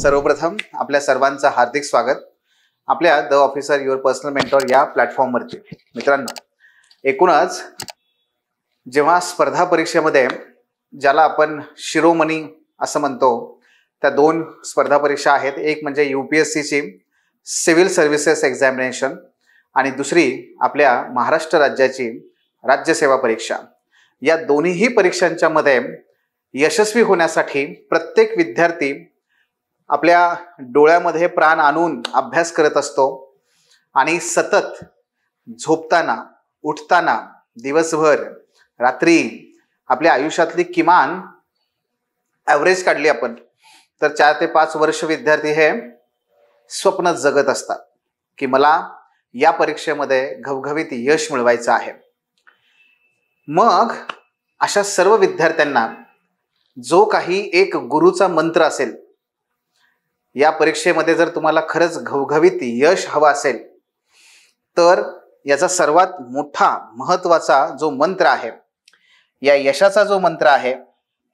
सर्वप्रथम आपल्या सर्वांचं हार्दिक स्वागत आपल्या the officer your personal mentor या प्लॅटफॉर्मवरती। मित्रांनो, एकूणच जेव्हा स्पर्धा परीक्षेमध्ये ज्याला आपण शिरोमणी असं म्हणतो त्या दोन स्पर्धा परीक्षा आहेत, एक म्हणजे UPSCची सिव्हिल सर्व्हिसेस एक्झामिनेशन आणि दुसरी आपल्या महाराष्ट्र राज्याची राज्यसेवा परीक्षा। या दोन्ही परीक्षांच्या मध्ये यशस्वी होण्यासाठी प्रत्येक विद्यार्थी आपल्या डोळ्यामध्ये प्राण आणून अभ्यास करत असतो आणि सतत झोपताना, उठताना, दिवसभर, रात्री आपल्या आयुष्यातली किमान ॲव्हरेज काढली आपण तर 4 ते 5 वर्ष विद्यार्थी हे स्वप्न जगत असतात की मला या परीक्षेमध्ये घवघवीत यश मिळवायचं आहे। मग अशा सर्व विद्यार्थ्यांना जो काही एक गुरुचा मंत्र असेल, या परीक्षेमध्ये जर तुम्हाला खरंच घवघवीत यश हवं असेल तर याचा सर्वात मोठा महत्त्वाचा जो मंत्र आहे, या यशाचा जो मंत्र आहे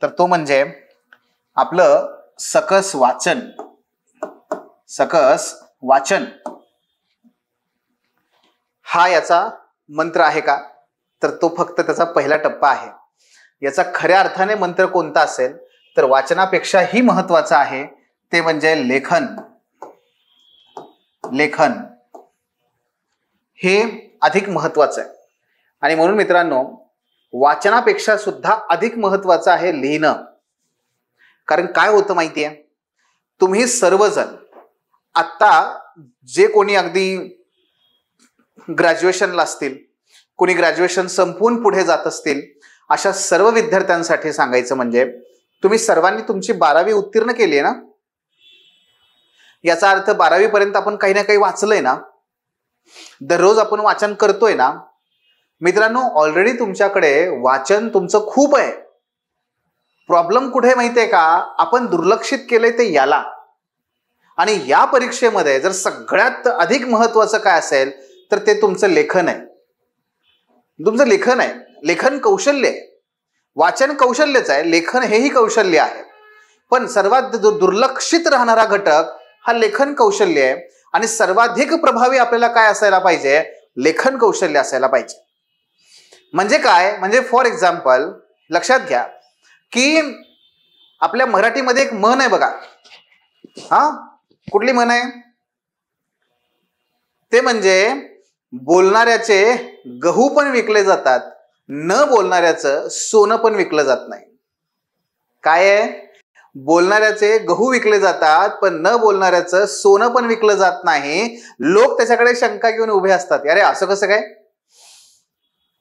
तर तो म्हणजे आपलं सकस वाचन। सकस वाचन हा याचा मंत्र आहे का? तर तो फक्त त्याचा पहिला टप्पा आहे। याचा खऱ्या अर्थाने मंत्र कोणता असेल तर वाचनापेक्षाही महत्त्वाचा आहे ते म्हणजे लेखन। लेखन हे अधिक महत्त्वाचं आहे आणि म्हणून मित्रांनो, वाचनापेक्षा सुद्धा अधिक महत्त्वाचं आहे लिहिणं। कारण काय होतं माहिती आहे, तुम्ही सर्वजण आत्ता जे कोणी अगदी ग्रॅज्युएशनला असतील, कोणी ग्रॅज्युएशन संपवून पुढे जात असतील, अशा सर्व विद्यार्थ्यांसाठी सांगायचं म्हणजे तुम्ही सर्वांनी तुमची 12वी उत्तीर्ण केली आहे ना। याचा अर्थ 12वी पर्यंत आपण काही ना काही वाचलंय ना, दररोज आपण वाचन करतोय ना। मित्रांनो, ऑलरेडी तुमच्याकडे वाचन तुमचं खूप आहे। प्रॉब्लेम कुठे माहितीये का, आपण दुर्लक्षित केलंय ते याला। आणि या परीक्षेमध्ये जर सगळ्यात अधिक महत्त्वाचं काय असेल तर ते तुमचं लेखन आहे। तुमचं लेखन आहे, लेखन कौशल्य आहे। वाचन कौशल्यच आहे, लेखन हेही कौशल्य आहे। पण सर्वात दुर्लक्षित राहणारा घटक हा लेखन कौशल्य आहे आणि सर्वाधिक प्रभावी आपल्याला काय असायला पाहिजे, लेखन कौशल्य असायला पाहिजे। म्हणजे काय, म्हणजे फॉर एक्झाम्पल लक्षात घ्या की आपल्या मराठीमध्ये एक म्हण आहे बघा। कुठली म्हण आहे? ते म्हणजे बोलणाऱ्याचे गहू पण विकले जातात, न बोलणाऱ्याचं सोनं पण विकलं जात नाही। काय आहे? बोलणाऱ्याचे गहू विकले जातात पण न बोलणाऱ्याचं सोनं पण विकलं जात नाही। लोक त्याच्याकडे शंका घेऊन उभे असतात, अरे असं कसं काय?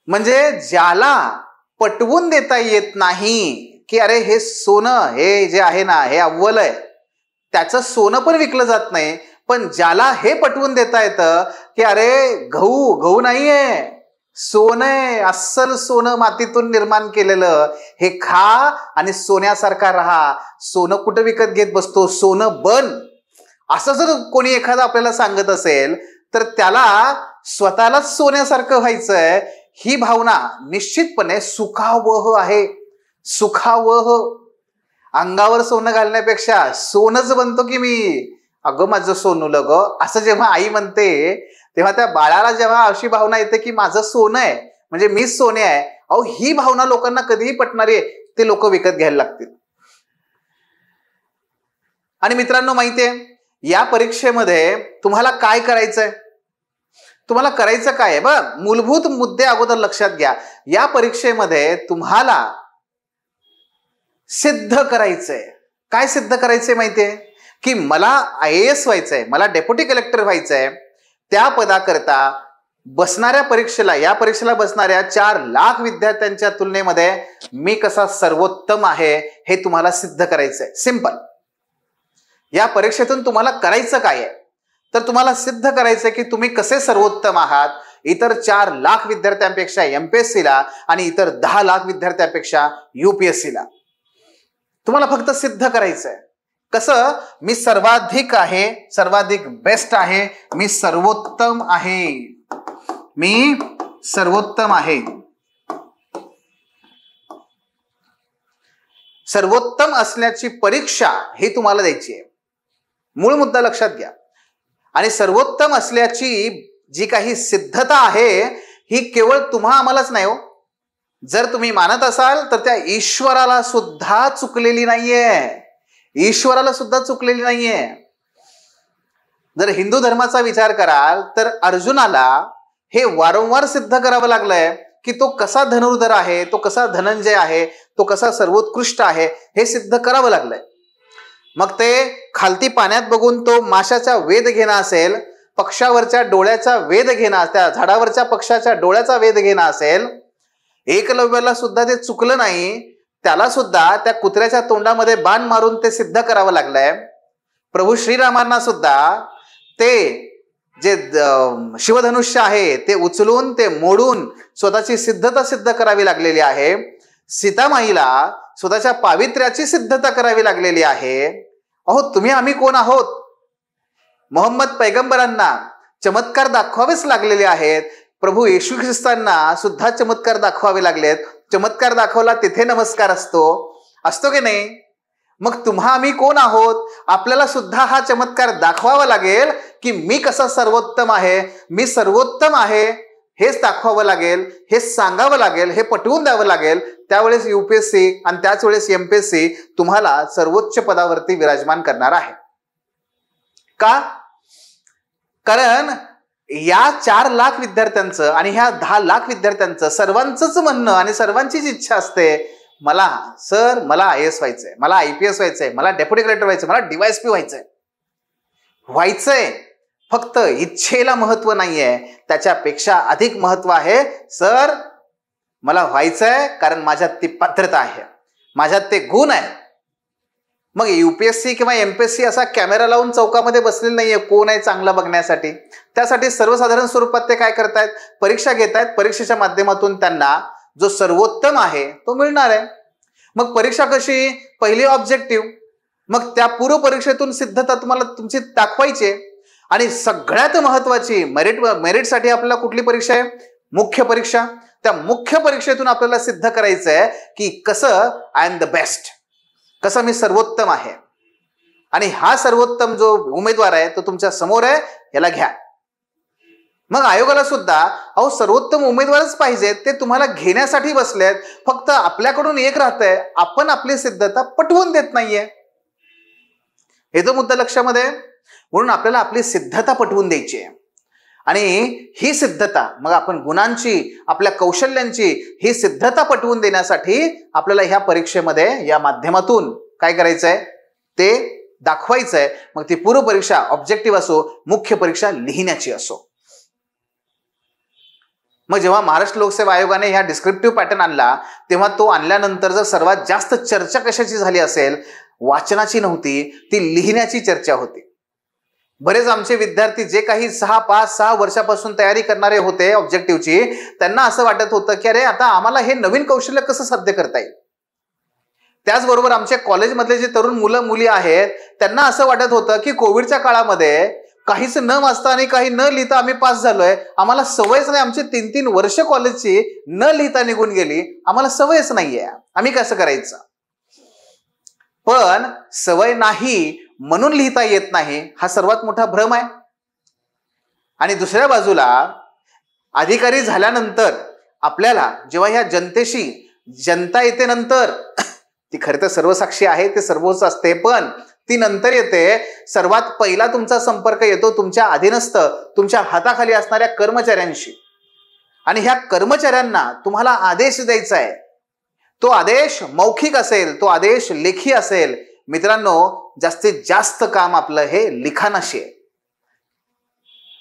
म्हणजे ज्याला पटवून देता येत नाही की अरे हे सोनं हे जे आहे ना हे अव्वल आहे, त्याचं सोनं पण विकलं जात नाही। पण ज्याला हे पटवून देता येतं की अरे गहू नाहीये, सोनं आहे, अस्सल सोनं मातीतून निर्माण केलेलं, हे खा आणि सोन्यासारखा राहा। सोनं कुठं विकत घेत बसतो, सोनं बन, असं जर कोणी एखादा आपल्याला सांगत असेल तर त्याला स्वतःलाच सोन्यासारखं व्हायचंय, ही भावना निश्चितपणे सुखावह आहे। सुखावह, अंगावर सोनं घालण्यापेक्षा सोनच बनतो की मी, अगं माझं सोनूलं ग, असं जेव्हा आई म्हणते तेव्हा त्या बाळाला जेव्हा अशी भावना येते की माझं सोनं आहे म्हणजे मीच सोने आहे, अहो ही भावना लोकांना कधीही पटणारी आहे, ते लोक विकत घ्यायला लागतील। आणि मित्रांनो, माहितीये या परीक्षेमध्ये तुम्हाला काय करायचंय? तुम्हाला करायचं काय आहे बघ, मूलभूत मुद्दे अगोदर लक्षात घ्या। या परीक्षेमध्ये तुम्हाला सिद्ध करायचंय। काय सिद्ध करायचंय माहितीये की मला IAS व्हायचंय, मला डेप्युटी कलेक्टर व्हायचंय। त्या पदाकरता बसणाऱ्या परीक्षेला, या परीक्षेला बसणाऱ्या 4 लाख विद्यार्थ्यांच्या तुलनेमध्ये मी कसा सर्वोत्तम आहे हे तुम्हाला सिद्ध करायचंय। सिंपल। या परीक्षेतून तुम्हाला करायचं काय आहे तर तुम्हाला सिद्ध करायचंय की तुम्ही कसे सर्वोत्तम आहात इतर 4 लाख विद्यार्थ्यांपेक्षा MPSCला आणि इतर 10 लाख विद्यार्थ्यांपेक्षा UPSCला। तुम्हाला फक्त सिद्ध करायचंय कसं, मी सर्वाधिक आहे, सर्वाधिक बेस्ट आहे, मी सर्वोत्तम आहे, मी सर्वोत्तम आहे। सर्वोत्तम असण्याची परीक्षा ही तुम्हाला द्यायची आहे। मूळ मुद्दा लक्षात घ्या. आणि सर्वोत्तम असल्याची जी काही सिद्धता आहे ही केवळ तुम्हा आम्हालाच नाही हो. जर तुम्ही मानत असाल तर त्या ईश्वराला सुद्धा चुकलेली नाहीये. ईश्वराला सुद्धा चुकलेली नाहीये. जर हिंदू धर्माचा विचार कराल तर अर्जुनाला हे वारंवार सिद्ध करावं लागलंय की तो कसा धनुर्धर आहे, तो कसा धनंजय आहे, तो कसा सर्वोत्कृष्ट आहे, हे सिद्ध करावं लागलंय. मग ते खालती पाण्यात बघून तो माशाचा वेध घेणं असेल, पक्षावरच्या डोळ्याचा वेध घेणं, त्या झाडावरच्या पक्षाच्या डोळ्याचा वेध घेणं असेल, एकलव्याला सुद्धा ते चुकलं नाही. त्याला सुद्धा त्या कुत्र्याच्या तोंडामध्ये बाण मारून ते सिद्ध करावं लागलंय. प्रभू श्रीरामांना सुद्धा ते जे शिवधनुष्य आहे ते उचलून ते मोडून स्वतःची सिद्धता सिद्ध करावी लागलेली आहे. सीतामाईला स्वतःच्या पावित्र्याची सिद्धता करावी लागलेली आहे. अहो तुम्ही आम्ही कोण आहोत? मोहम्मद पैगंबरांना चमत्कार दाखवावेच लागलेले आहेत. प्रभू येशू ख्रिस्तांना सुद्धा चमत्कार दाखवावे लागलेत. चमत्कार दाखवला तिथे नमस्कार असतो की नाही? मग तुम्हा आम्ही कोण आहोत? आपल्याला सुद्धा हा चमत्कार दाखवावा लागेल की मी कसा सर्वोत्तम आहे, मी सर्वोत्तम आहे हेच दाखवावं लागेल, हे सांगावं लागेल, हे पटवून द्यावं लागेल. त्यावेळेस UPSC आणि त्याच वेळेस MPSC तुम्हाला सर्वोच्च पदावरती विराजमान करणार आहे. का? कारण या 4 लाख विद्यार्थ्यांचं आणि ह्या 10 लाख विद्यार्थ्यांचं सर्वांचंच म्हणणं आणि सर्वांचीच इच्छा असते, मला सर मला IAS व्हायचंय, मला IPS व्हायचंय, मला डेप्युटी कलेक्टर व्हायचंय, मला DYSP व्हायचंय. फक्त इच्छेला महत्व नाहीये, त्याच्यापेक्षा अधिक महत्व आहे सर मला व्हायचंय कारण माझ्यात ती पात्रता आहे, माझ्यात ते गुण आहे. मग UPSC किंवा MPSC असा कॅमेरा लावून चौकामध्ये बसलेला नाहीये कोण आहे चांगलं बघण्यासाठी. त्यासाठी सर्वसाधारण स्वरूपात ते काय करतायत, परीक्षा घेतायत. परीक्षेच्या माध्यमातून त्यांना जो सर्वोत्तम आहे तो मिळणार आहे. मग परीक्षा कशी? पहिली ऑब्जेक्टिव्ह, मग त्या पूर्व परीक्षेतून सिद्धता तुम्हाला तुमची दाखवायची. आणि सगळ्यात महत्वाची मेरिटसाठी आपल्याला कुठली परीक्षा आहे? मुख्य परीक्षा. त्या मुख्य परीक्षेतून आपल्याला सिद्ध करायचं आहे की कसं आय एम द बेस्ट, कसं मी सर्वोत्तम आहे. आणि हा सर्वोत्तम जो उमेदवार आहे तो तुमच्या समोर आहे, याला घ्या. मग आयोगाला सुद्धा अहो सर्वोत्तम उमेदवारच पाहिजेत, ते तुम्हाला घेण्यासाठी बसलेत. फक्त आपल्याकडून एक राहतंय, आपण आपली सिद्धता पटवून देत नाहीये. हे जो मुद्दा लक्षामध्ये, म्हणून आपल्याला आपली सिद्धता पटवून द्यायची आहे. आणि ही सिद्धता मग आपण गुणांची, आपल्या कौशल्यांची ही सिद्धता पटवून देण्यासाठी आपल्याला ह्या परीक्षेमध्ये या माध्यमातून काय करायचंय ते दाखवायचंय. मग ती पूर्व परीक्षा ऑब्जेक्टिव्ह असो, मुख्य परीक्षा लिहिण्याची असो. मग जेव्हा महाराष्ट्र लोकसेवा आयोगाने ह्या डिस्क्रिप्टिव्ह पॅटर्न आणला, तेव्हा तो आणल्यानंतर जर सर्वात जास्त चर्चा कशाची झाली असेल, वाचनाची नव्हती, ती लिहिण्याची चर्चा होती. बरेच आमचे विद्यार्थी जे काही 6 वर्षापासून तयारी करणारे होते ऑब्जेक्टिव्हची, त्यांना असं वाटत होतं की अरे आता आम्हाला हे नवीन कौशल्य कसं साध्य करता येईल. त्याचबरोबर आमच्या कॉलेजमधले जे तरुण मुलं मुली आहेत त्यांना असं वाटत होतं की कोविडच्या काळामध्ये काहीच न वाचता आणि काही न लिहिता आम्ही पास झालोय, आम्हाला सवयच नाही. आमची 3-3 वर्ष कॉलेजची न लिहिता निघून गेली, आम्हाला सवयच नाहीये, आम्ही कसं करायचं. पण सवय नाही म्हणून लिहिता येत नाही हा सर्वात मोठा भ्रम आहे. आणि दुसऱ्या बाजूला अधिकारी झाल्यानंतर आपल्याला जेव्हा ह्या जनतेशी जनता येते नंतर, ती खरं तर सर्वसाक्षी आहे, ते सर्वोच्च असते, पण ती नंतर येते. सर्वात पहिला तुमचा संपर्क येतो तुमच्या अधीनस्थ, तुमच्या हाताखाली असणाऱ्या कर्मचाऱ्यांशी. आणि ह्या कर्मचाऱ्यांना तुम्हाला आदेश द्यायचा आहे. तो आदेश मौखिक असेल, तो आदेश लेखी असेल. मित्रांनो, जास्तीत जास्त काम आपलं हे लिखाणाशी आहे.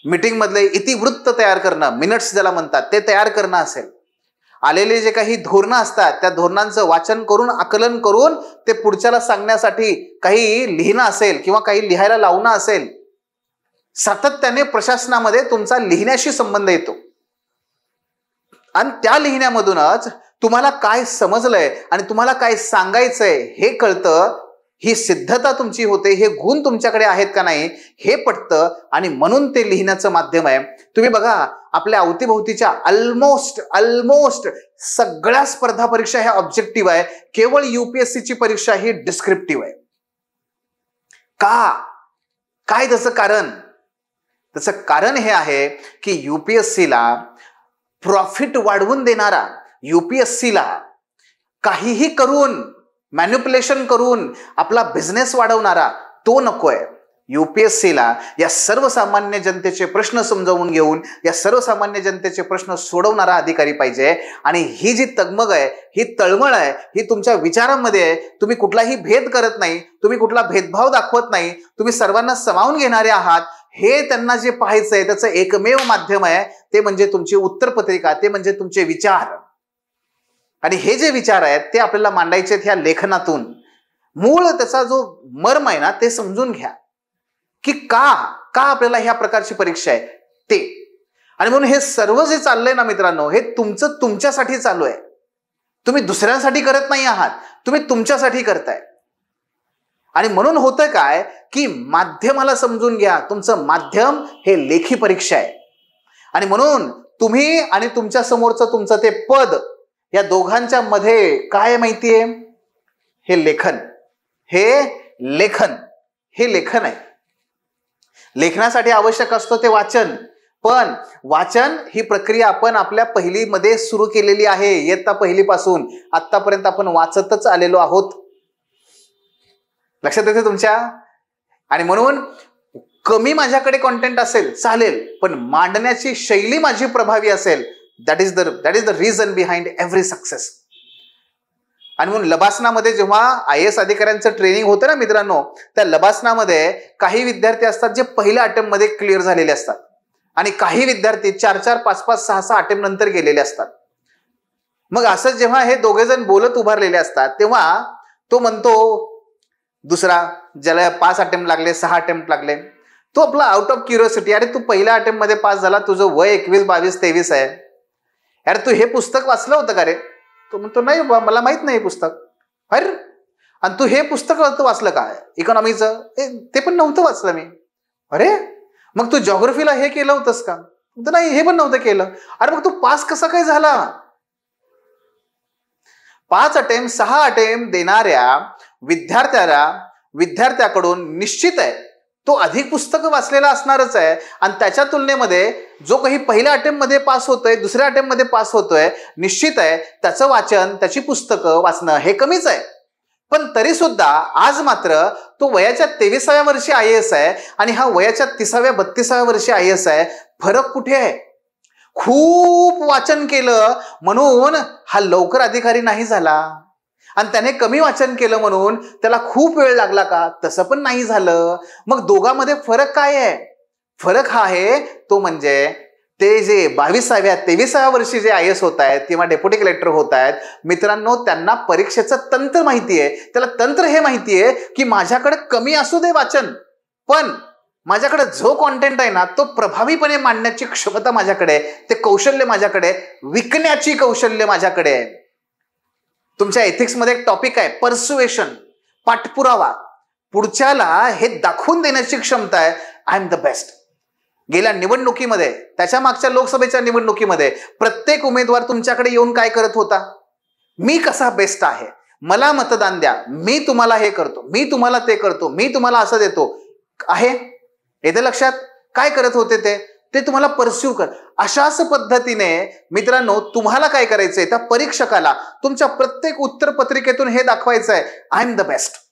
मीटिंग मधले इतिवृत्त तयार करणं, मिनिट्स ज्याला म्हणतात, ते तयार करणं असेल. आलेले जे काही धोरणं असतात त्या धोरणांचं वाचन करून, आकलन करून ते पुढच्याला सांगण्यासाठी काही लिहिणं असेल किंवा काही लिहायला लावणं असेल. सातत्याने प्रशासनामध्ये तुमचा लिहिण्याशी संबंध येतो. आणि त्या लिहिण्यामधूनच तुम्हाला काय समजलंय आणि तुम्हाला काय सांगायचंय हे कळतं. ही सिद्धता तुमची होते, हे गुण तुमच्याकडे आहेत का नाही हे पटतं. आणि म्हणून ते लिहिण्याचं माध्यम आहे. तुम्ही बघा, आपल्या अवतीभोवतीच्या ऑलमोस्ट सगळ्या स्पर्धा परीक्षा ह्या ऑब्जेक्टिव्ह आहे. केवळ UPSC ची परीक्षा ही डिस्क्रिप्टिव्ह आहे. का? काय त्याचं कारण? त्याचं कारण हे आहे की UPSCला प्रॉफिट वाढवून देणारा, UPSCला काहीही करून मॅन्युप्युलेशन करून आपला बिझनेस वाढवणारा तो नकोय. UPSCला या सर्वसामान्य जनतेचे प्रश्न समजावून घेऊन या सर्वसामान्य जनतेचे प्रश्न सोडवणारा अधिकारी पाहिजे. आणि ही जी तगमग आहे, ही तळमळ आहे, ही तुमच्या विचारांमध्ये आहे. तुम्ही कुठलाही भेद करत नाही, तुम्ही कुठला भेदभाव दाखवत नाही, तुम्ही सर्वांना सामावून घेणारे आहात. हे त्यांना जे पाहायचंय त्याचं एकमेव माध्यम आहे ते म्हणजे तुमची उत्तरपत्रिका, ते म्हणजे तुमचे विचार. आणि हे जे विचार आहेत ते आपल्याला मांडायचे ह्या लेखनातून. मूळ त्याचा जो मर्म आहे ना ते समजून घ्या की का आपल्याला ह्या प्रकारची परीक्षा आहे ते. आणि म्हणून हे सर्व जे चाललंय ना मित्रांनो, हे तुमच्यासाठी चालू आहे. तुम्ही दुसऱ्यांसाठी करत नाही आहात, तुम्ही तुमच्यासाठी करताय. आणि म्हणून होतं काय की माध्यमाला समजून घ्या. तुमचं माध्यम हे लेखी परीक्षा आहे. आणि म्हणून तुम्ही आणि तुमच्या समोरचं तुमचं ते पद, या दोघांच्या मध्ये काय माहितीये? हे लेखन. हे लेखन आहे. लेखनासाठी आवश्यक असतो ते वाचन. पण वाचन ही प्रक्रिया आपण आपल्या पहिलीमध्ये सुरू केलेली आहे. इयत्ता पहिलीपासून आतापर्यंत आपण वाचतच आलेलो आहोत. लक्षात येते तुमच्या? आणि म्हणून कमी माझ्याकडे कॉन्टेंट असेल चालेल, पण मांडण्याची शैली माझी प्रभावी असेल. That is the reason behind every success. आणि म्हणून लबासनामध्ये जेव्हा IAS अधिकाऱ्यांचं ट्रेनिंग होतं ना मित्रांनो, त्या लबासनामध्ये काही विद्यार्थी असतात जे पहिल्या अटेम्प्ट मध्ये क्लिअर झालेले असतात आणि काही विद्यार्थी 4-4, 5-5, 6-6 अटेम्प्ट नंतर गेलेले असतात. मग असं जेव्हा हे दोघे जण बोलत उभारलेले असतात तेव्हा तो म्हणतो दुसरा, ज्याला 5 अटेम्प्ट लागले, 6 अटेम्प्ट लागले, तो आपला आउट ऑफ क्युरिओसिटी, अरे तू पहिल्या अटेम्प्ट मध्ये पास झाला, तुझं वय 21, 22, 23 आहे, अरे तू हे पुस्तक वाचलं होतं का रे? तो म्हणतो नाही मला माहित नाही पुस्तक. अरे आणि तू हे पुस्तक वाचलं काय इकॉनॉमीचं? ते पण नव्हतं वाचलं मी. अरे मग तू जॉग्रफीला हे केलं होतंस का? नाही हे पण नव्हतं केलं. अरे मग तू पास कसा काय झाला? 5 अटेम्प्ट 6 अटेम्प्ट देणाऱ्या विद्यार्थ्याकडून निश्चित आहे तो अधिक पुस्तकं वाचलेला असणारच आहे. आणि त्याच्या तुलनेमध्ये जो काही पहिल्या अटेम्प्ट मध्ये पास होतोय, दुसऱ्या अटेम्प्ट मध्ये पास होतोय, निश्चित आहे त्याचं वाचन, त्याची पुस्तकं वाचणं हे कमीच आहे. पण तरी सुद्धा आज मात्र तो वयाच्या 23व्या वर्षी IAS आहे आणि हा वयाच्या 30व्या 32व्या वर्षी IAS आहे. फरक कुठे आहे? खूप वाचन केलं म्हणून हा लवकर अधिकारी नाही झाला आणि त्याने कमी वाचन केलं म्हणून त्याला खूप वेळ लागला का? तसं पण नाही झालं. मग दोघांमध्ये फरक काय आहे? फरक हा आहे तो म्हणजे ते जे 22व्या 23व्या वर्षी जे IAS होत आहेत किंवा डेप्युटी कलेक्टर होत आहेत मित्रांनो, त्यांना परीक्षेचं तंत्र माहिती आहे. त्याला तंत्र हे माहिती आहे की माझ्याकडे कमी असू दे वाचन, पण माझ्याकडे जो कॉन्टेंट आहे ना तो प्रभावीपणे मांडण्याची क्षमता माझ्याकडे, ते कौशल्य माझ्याकडे, विकण्याची कौशल्य माझ्याकडे आहे. तुमच्या एथिक्समध्ये एक टॉपिक आहे परसुएशन, पाठपुरावा. पुढच्याला हे दाखवून देण्याची क्षमता आहे. I am the best. गेल्या निवडणुकीमध्ये, त्याच्या मागच्या लोकसभेच्या निवडणुकीमध्ये प्रत्येक उमेदवार तुमच्याकडे येऊन काय करत होता? मी कसा बेस्ट आहे, मला मतदान द्या, मी तुम्हाला हे करतो, मी तुम्हाला ते करतो, मी तुम्हाला असं देतो आहे. येते लक्षात? काय करत होते ते तुम्हाला परस्यू कर. अशाच पद्धतीने मित्रांनो तुम्हाला काय करायचंय, त्या परीक्षकाला तुमच्या प्रत्येक उत्तर पत्रिकेतून हे दाखवायचं आहे आय एम द बेस्ट.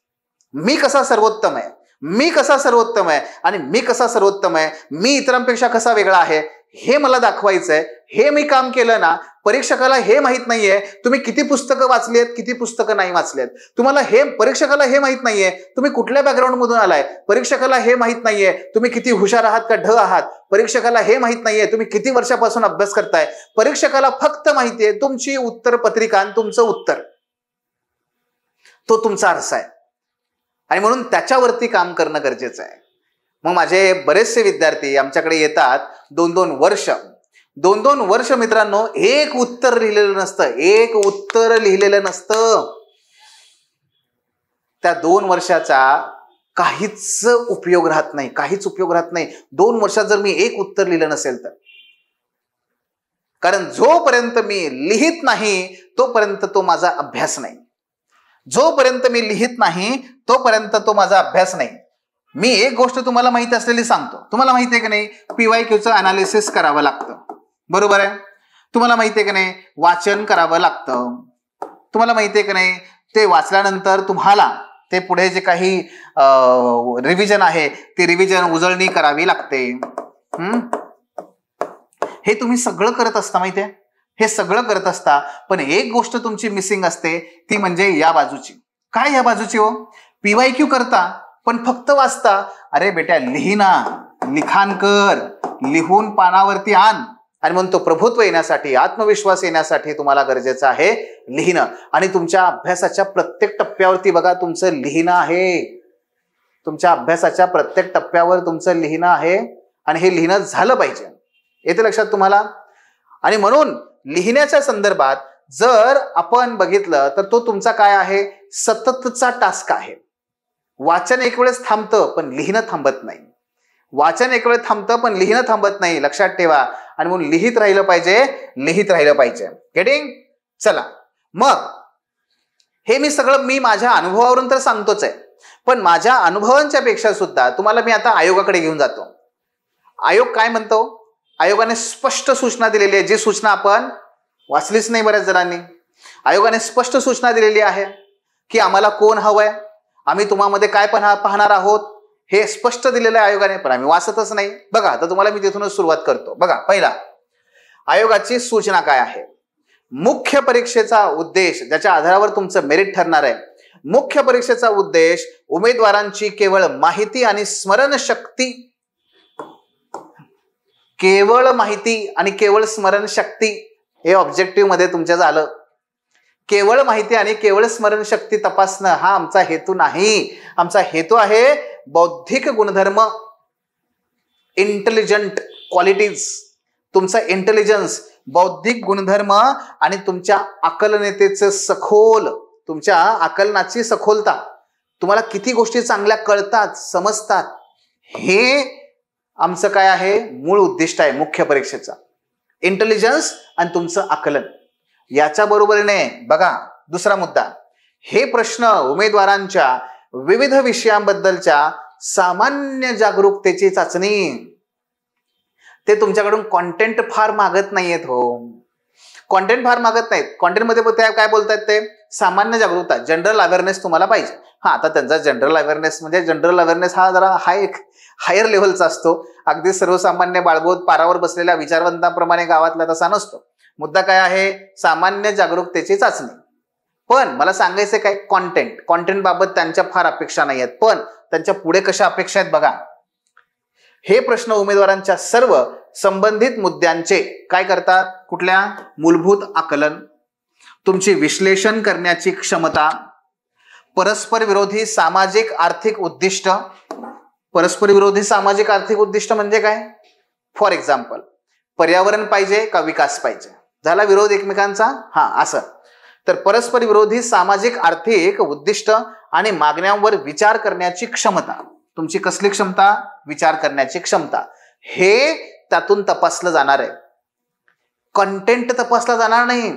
मी कसा सर्वोत्तम आहे, मी कसा सर्वोत्तम आहे आणि मी कसा सर्वोत्तम आहे, मी इतरांपेक्षा कसा वेगळा आहे हे मला दाखवायचंय. हे मी काम केलं ना, परीक्षकाला हे माहित नाहीये तुम्ही किती पुस्तकं वाचली आहेत, किती पुस्तकं नाही वाचली आहेत. तुम्हाला हे परीक्षकाला हे माहित नाहीये तुम्ही कुठल्या बॅकग्राऊंड मधून आलाय. परीक्षकाला हे माहित नाहीये तुम्ही किती हुशार आहात का ढ आहात. परीक्षकाला हे माहित नाहीये तुम्ही किती वर्षापासून अभ्यास करताय. परीक्षकाला फक्त माहितीये तुमची उत्तर पत्रिका आणि तुमचं उत्तर, तो तुमचा आरसा आहे. आणि म्हणून त्याच्यावरती काम करणं गरजेचं आहे. मग माझे बरेचसे विद्यार्थी आमच्याकडे येतात 2-2 वर्ष मित्रांनो, एक उत्तर लिहिलेलं नसतं. त्या 2 वर्षाचा काहीच उपयोग राहत नाही. 2 वर्षात जर मी एक उत्तर लिहिलं नसेल तर. कारण जोपर्यंत मी लिहित नाही तोपर्यंत तो माझा अभ्यास नाही. जोपर्यंत मी लिहित नाही तोपर्यंत तो माझा अभ्यास नाही. मी एक गोष्ट तुम्हाला माहिती असलेली सांगतो. तुम्हाला माहिती आहे की नाही, PYQचं अनालिसिस करावं लागतं, बरोबर आहे. तुम्हाला माहिती आहे की नाही, वाचन करावं लागतं. तुम्हाला माहिती आहे की नाही, ते वाचल्यानंतर तुम्हाला ते पुढे जे काही रिव्हिजन आहे ते रिव्हिजन उजळणी करावी लागते. हे तुम्ही सगळं करत असता, माहितीये, हे सगळं करत असता. पण एक गोष्ट तुमची मिसिंग असते, ती म्हणजे या बाजूची. काय या बाजूची हो? PYQ करता पण फक्त वाचता. अरे बेटा, लिहिना, लिखाण कर, लिहून पानावरती आण. आणि म्हणून तो प्रभुत्व येण्यासाठी, आत्मविश्वास येण्यासाठी तुम्हाला गरजेचं आहे लिहिणं. आणि तुमच्या अभ्यासाच्या प्रत्येक टप्प्यावरती बघा तुमचं लिहिणं आहे. तुमच्या अभ्यासाच्या प्रत्येक टप्प्यावर तुमचं लिहिणं आहे आणि हे लिहिणं झालं पाहिजे. येते लक्षात तुम्हाला? आणि म्हणून लिहिण्याच्या संदर्भात जर आपण बघितलं तर तो तुमचा काय आहे, सततचा टास्क आहे. वाचन एक वेळेस थांबतं पण लिहिणं थांबत नाही. वाचन एक वेळ थांबतं पण लिहिणं थांबत नाही, लक्षात ठेवा. आणि म्हणून लिहित राहिलं पाहिजे, लिहित राहिलं पाहिजे. गेटिंग? चला, मग हे मी सगळं मी माझ्या अनुभवावरून तर सांगतोच आहे, पण माझ्या अनुभवांच्या पेक्षा सुद्धा तुम्हाला मी आता आयोगाकडे घेऊन जातो. आयोग काय म्हणतो? आयोगाने स्पष्ट सूचना दिलेली आहे, जी सूचना आपण वाचलीच नाही बऱ्याच जणांनी. आयोगाने स्पष्ट सूचना दिलेली आहे की आम्हाला कोण हवंय, आम्ही तुम्हामध्ये काय पाहणार आहोत, हे स्पष्ट दिलेलं आहे आयोगाने, पण आम्ही वाचतच नाही. बघा, तर तुम्हाला मी तिथूनच सुरुवात करतो. बघा, पहिला आयोगाची सूचना काय आहे. मुख्य परीक्षेचा उद्देश, ज्याच्या आधारावर तुमचं मेरिट ठरणार आहे, मुख्य परीक्षेचा उद्देश उमेदवारांची केवळ माहिती आणि स्मरणशक्ती, केवळ माहिती आणि केवळ स्मरणशक्ती हे ऑब्जेक्टिव्ह मध्ये तुमच्या झालं. केवळ माहिती आणि केवळ स्मरणशक्ती तपासणं हा आमचा हेतू नाही. आमचा हेतू आहे बौद्धिक गुणधर्म, इंटेलिजंट क्वालिटीज, तुमचा इंटेलिजन्स, बौद्धिक गुणधर्म आणि तुमच्या आकलनीयतेचं सखोल, तुमच्या आकलनाची सखोलता, तुम्हाला किती गोष्टी चांगल्या कळतात, समजतात, हे आमचं काय आहे, मूळ उद्दिष्ट आहे मुख्य परीक्षेचा. इंटेलिजन्स आणि तुमचं आकलन. याच्या बरोबरीने बघा दुसरा मुद्दा, हे प्रश्न उमेदवारांच्या विविध विषयांबद्दलच्या सामान्य जागरूकतेची चाचणी. ते तुमच्याकडून कॉन्टेंट फार मागत नाहीयेत हो, कॉन्टेंट फार मागत नाहीत. कॉन्टेंटमध्ये काय बोलतायत ते सामान्य जागरूकता, जनरल अवेअरनेस तुम्हाला पाहिजे. हा, आता त्यांचा जनरल अवेअरनेस म्हणजे जनरल अवेअरनेस हा जरा हायर लेव्हलचा असतो. अगदी सर्वसामान्य बाळगोत पारावर बसलेल्या विचारवंतांप्रमाणे गावातला तसा नसतो. मुद्दा काय आहे, सामान्य जागरूकतेची चाचणी. पण मला सांगायचं काय, कॉन्टेंट बाबत त्यांच्या फार अपेक्षा नाही आहेत, पण त्यांच्या पुढे कशा अपेक्षा आहेत बघा. हे प्रश्न उमेदवारांच्या सर्व संबंधित मुद्द्यांचे काय करतात, कुठल्या, मूलभूत आकलन, तुमची विश्लेषण करण्याची क्षमता, परस्पर विरोधी सामाजिक आर्थिक उद्दिष्ट. परस्पर विरोधी सामाजिक आर्थिक उद्दिष्ट म्हणजे काय, फॉर एक्झाम्पल पर्यावरण पाहिजे का विकास पाहिजे, झाला विरोध एकमेकांचा, हा असं. तर परस्पर विरोधी सामाजिक आर्थिक उद्दिष्ट आणि मागण्यांवर विचार करण्याची क्षमता, तुमची कसली क्षमता, विचार करण्याची क्षमता, हे त्यातून तपासलं जाणार आहे. कंटेंट तपासला जाणार नाही.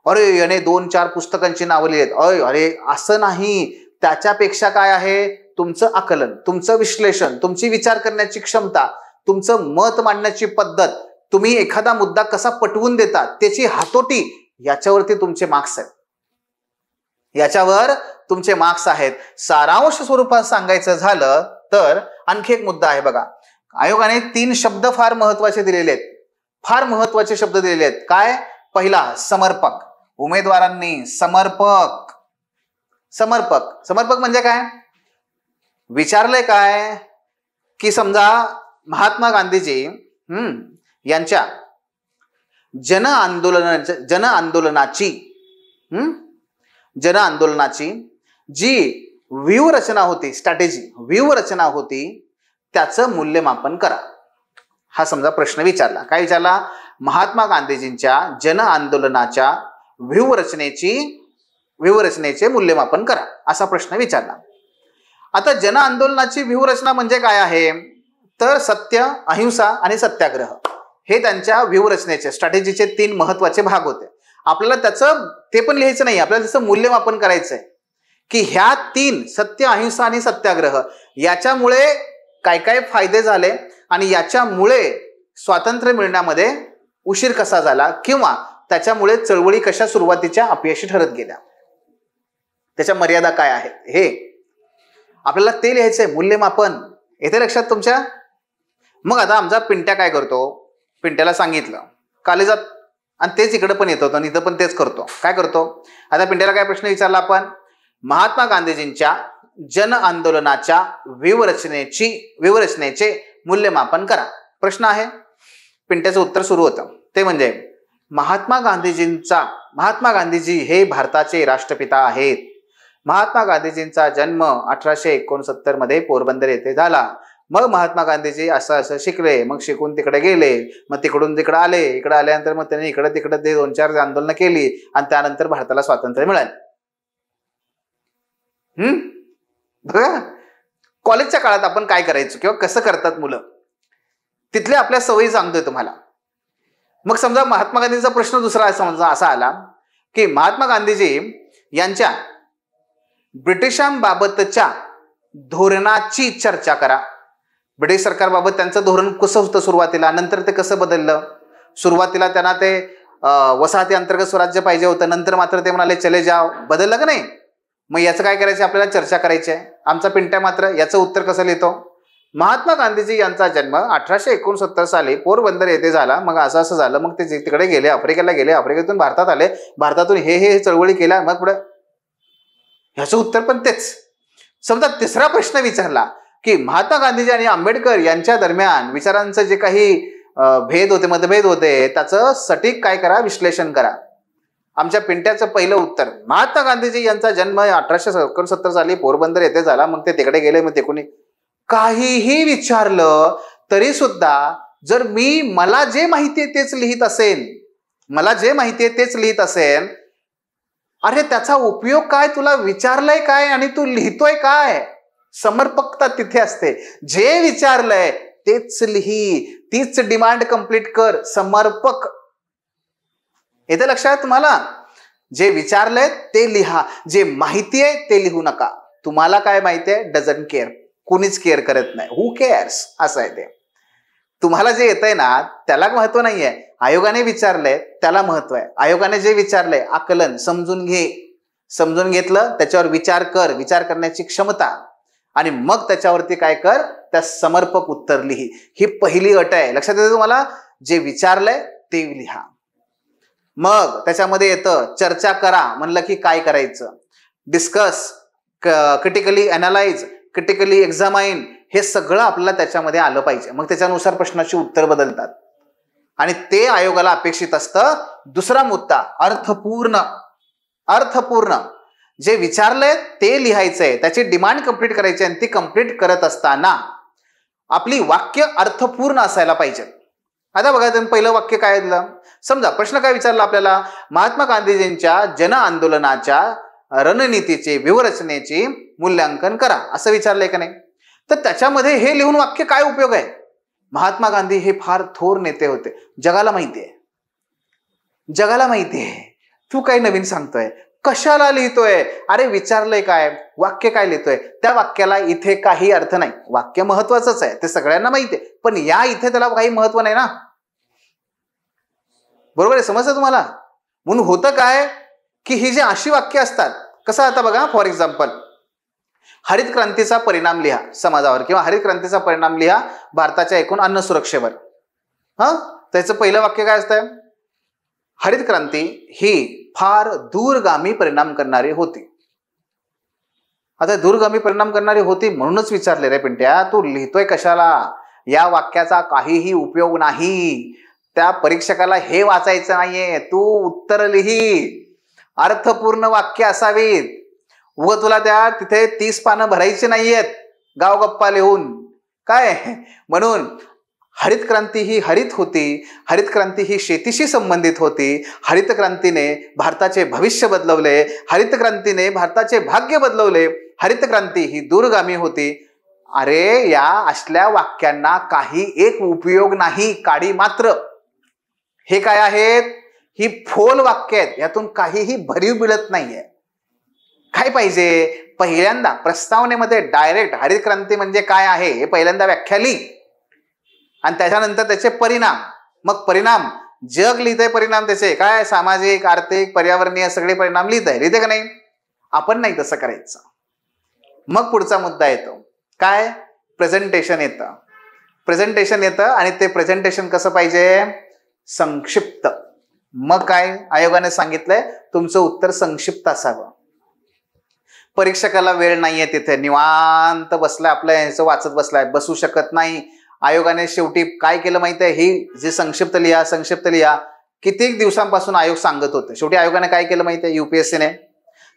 अरे याने 2-4 पुस्तकांची नावं लिहिली, अरे असं नाही. त्याच्यापेक्षा काय आहे, तुमचं आकलन, तुमचं विश्लेषण, तुमची विचार करण्याची क्षमता, तुमचं मत मांडण्याची पद्धत, तुम्ही एखादा मुद्दा कसा पटवून देता, त्याची हातोटी, याच्यावरती तुमचे मार्क्स आहेत. याच्यावर तुमचे मार्क्स आहेत. सारांश स्वरूपात सांगायचं झालं तर आणखी एक मुद्दा आहे बघा. आयोगाने 3 शब्द फार महत्वाचे दिलेले आहेत, फार महत्वाचे शब्द दिलेले आहेत. काय, पहिला समर्पक. उमेदवारांनी समर्पक म्हणजे काय विचारलंय काय, की समजा महात्मा गांधीजी यांच्या जन आंदोलनाची जी व्यूहरचना होती, स्ट्रॅटेजी व्यूहरचना होती, त्याचं मूल्यमापन करा. हा समजा प्रश्न विचारला. काय विचारला, महात्मा गांधीजींच्या जन आंदोलनाच्या व्यूहरचनेचे मूल्यमापन करा, असा प्रश्न विचारला. आता जन आंदोलनाची व्यूहरचना म्हणजे काय आहे, तर सत्य, अहिंसा आणि सत्याग्रह हे त्यांच्या व्यूहरचनेचे, स्ट्रॅटेजीचे 3 महत्वाचे भाग होते. आपल्याला त्याचं ते पण लिहायचं नाही, आपल्याला त्याचं मूल्यमापन करायचंय की ह्या 3 सत्य, अहिंसा आणि सत्याग्रह याच्यामुळे काय काय फायदे झाले आणि याच्यामुळे स्वातंत्र्य मिळण्यामध्ये उशीर कसा झाला किंवा त्याच्यामुळे चळवळी कशा सुरुवातीच्या अपयशी ठरत गेल्या, त्याच्या मर्यादा काय आहेत हे आपल्याला ते लिहायचंय. मूल्यमापन येते लक्षात तुमच्या. मग आता आमचा पिंट्या काय करतो, पिंट्याला सांगितलं कॉलेजात आणि तेच इकडे पण येत होतं आणि इथं पण तेच करतो. काय करतो आता पिंट्याला काय प्रश्न विचारला आपण, महात्मा गांधीजींच्या जन आंदोलनाच्या व्यूहरचनेचे मूल्यमापन करा. प्रश्न आहे. पिंट्याचं उत्तर सुरू होतं ते म्हणजे महात्मा गांधीजी हे भारताचे राष्ट्रपिता आहेत. महात्मा गांधीजींचा जन्म 1869 मध्ये पोरबंदर येथे झाला. मग महात्मा गांधीजी असं शिकले, मग शिकून तिकडे गेले, मग तिकडून तिकडे आले, इकडे आल्यानंतर मग त्यांनी इकडे तिकडे 2-4 आंदोलनं केली आणि त्यानंतर भारताला स्वातंत्र्य मिळालं. बघा कॉलेजच्या काळात आपण काय करायचो किंवा कसं करतात मुलं, तिथल्या आपल्या सवयी सांगतोय तुम्हाला. मग समजा महात्मा गांधींचा प्रश्न दुसरा समजा असा आला की महात्मा गांधीजी यांच्या ब्रिटिशांबाबतच्या धोरणाची चर्चा करा. ब्रिटिश सरकारबाबत त्यांचं धोरण कसं होतं सुरुवातीला, नंतर ते कसं बदललं. सुरुवातीला त्यांना ते वसाहती अंतर्गत स्वराज्य पाहिजे होतं, नंतर मात्र ते म्हणाले चले जाव. बदललं का नाही. मग याचं काय करायचं आपल्याला चर्चा करायची आहे. आमचा पिंट्या मात्र याचं उत्तर कसं लिहितो, महात्मा गांधीजी यांचा जन्म 1869 साली पोरबंदर येथे झाला. मग असं झालं, मग ते तिकडे गेले, आफ्रिकेला गेले, आफ्रिकेतून भारतात आले, भारतातून हे चळवळी केल्या, मग पुढे ह्याचं उत्तर पण तेच. समजा तिसरा प्रश्न विचारला की महात्मा गांधीजी आणि आंबेडकर यांच्या दरम्यान विचारांचं जे काही भेद होते, मतभेद होते, त्याचं सटीक काय करा, विश्लेषण करा. आमच्या पिंट्याचं पहिलं उत्तर, महात्मा गांधीजी यांचा जन्म 1869 साली पोरबंदर येथे झाला. मग ते तिकडे गेले, मग ते कोणी काहीही विचारलं तरी सुद्धा जर मला जे माहिती आहे तेच लिहित असेल, अरे त्याचा उपयोग काय, तुला विचारलंय काय आणि तू लिहितोय काय. समर्पकता तिथे असते. जे विचारलंय तेच लिही, तीच डिमांड कंप्लीट कर. समर्पक येते लक्षात तुम्हाला. जे विचारलंय ते लिहा, जे माहिती आहे ते लिहू नका. तुम्हाला काय माहिती आहे, डझंट केअर, कुणीच केअर करत नाही. हू केअर्स असं आहे ते. तुम्हाला जे येतंय ना त्याला महत्व नाहीये. आयोगाने विचारलंय त्याला महत्व आहे. आयोगाने जे विचारलंय आकलन समजून घेतलं, त्याच्यावर विचार कर, विचार करण्याची क्षमता, आणि मग त्याच्यावरती काय कर, त्या समर्पक उत्तर लिही. ही पहिली अट आहे. लक्षात येते तुम्हाला. जे विचारलंय ते लिहा. मग त्याच्यामध्ये येतं चर्चा करा. म्हणलं की काय करायचं, डिस्कस, क्रिटिकली अनालाइज, क्रिटिकली एक्झामाइन, हे सगळं आपल्याला त्याच्यामध्ये आलं पाहिजे. मग त्याच्यानुसार प्रश्नाची उत्तर बदलतात आणि ते आयोगाला अपेक्षित असतं. दुसरा मुद्दा अर्थपूर्ण. जे विचारलंय ते लिहायचंय, त्याची डिमांड कंप्लीट करायची आणि ती कंप्लीट करत असताना आपली वाक्य अर्थपूर्ण असायला पाहिजे. आता बघा तुम्ही पहिलं वाक्य काय दिलं. समजा प्रश्न काय विचारला आपल्याला, महात्मा गांधीजींच्या जन आंदोलनाच्या रणनीतीचे व्यूहरचनेचे मूल्यांकन करा असं विचारलंय का नाही. तर त्याच्यामध्ये हे लिहून वाक्य काय उपयोग आहे. महात्मा गांधी हे फार थोर नेते होते, जगाला माहितीये. तू काही नवीन सांगतोय, कशाला लिहितोय. अरे विचारलंय काय, वाक्य काय लिहितोय. त्या वाक्याला इथे काही अर्थ नाही. वाक्य महत्वाचंच आहे, ते सगळ्यांना माहितीये, पण या इथे त्याला काही महत्व नाही ना. बरोबर आहे, समजतं तुम्हाला. म्हणून होतं काय की ही जी अशी वाक्य असतात, कसं आता बघा फॉर एक्झाम्पल, हरित क्रांतीचा परिणाम लिहा समाजावर, किंवा हरित क्रांतीचा परिणाम लिहा भारताच्या एकूण अन्न सुरक्षेवर. त्याचं पहिलं वाक्य काय असतं, हरित क्रांती ही फार दूरगामी परिणाम करणारी होती. आता दूरगामी परिणाम करणारी होती म्हणूनच विचारले रे पिंट्या, तू लिहितोय कशाला. या वाक्याचा काहीही उपयोग नाही. त्या परीक्षकाला हे वाचायचं नाहीये. तू उत्तर लिही, अर्थपूर्ण वाक्य असावीत. तुला त्या तिथे 30 पानं भरायची नाहीयेत गावगप्पा लिहून काय. म्हणून हरित क्रांती ही हरित होती. हरित क्रांती ही शेतीशी संबंधित होती. हरित क्रांतीने भारताचे भविष्य बदलवले. हरित क्रांतीने भारताचे भाग्य बदलवले. हरित क्रांती ही दूरगामी होती. अरे या असल्या वाक्यांना काही एक उपयोग नाही, काडी मात्र. हे काय आहेत, ही फोल वाक्य आहेत, यातून काहीही भरीव मिळत नाहीये. काय पाहिजे? पहिल्यांदा प्रस्तावनेमध्ये डायरेक्ट हरित क्रांती म्हणजे काय आहे हे पहिल्यांदा व्याख्या लिही आणि त्याच्यानंतर त्याचे परिणाम. मग परिणाम जग लिहितंय, परिणाम त्याचे काय सामाजिक, आर्थिक, पर्यावरणीय सगळे परिणाम लिहिते का नाही? आपण नाही तसं करायचं. मग पुढचा मुद्दा येतो काय? प्रेझेंटेशन येतं. प्रेझेंटेशन येतं आणि ते प्रेझेंटेशन कसं पाहिजे? संक्षिप्त. मग काय आयोगाने सांगितलंय? तुमचं उत्तर संक्षिप्त असावं. परीक्षकाला वेळ नाहीये, तिथे निवांत बसलाय, आपलं ह्याचं वाचत बसलाय, बसू शकत नाही. आयोगाने शेवटी काय केलं माहितीये? ही जे संक्षिप्त लिहा कित्येक दिवसांपासून आयोग सांगत होते. शेवटी आयोगाने काय केलं माहितीये? UPSCने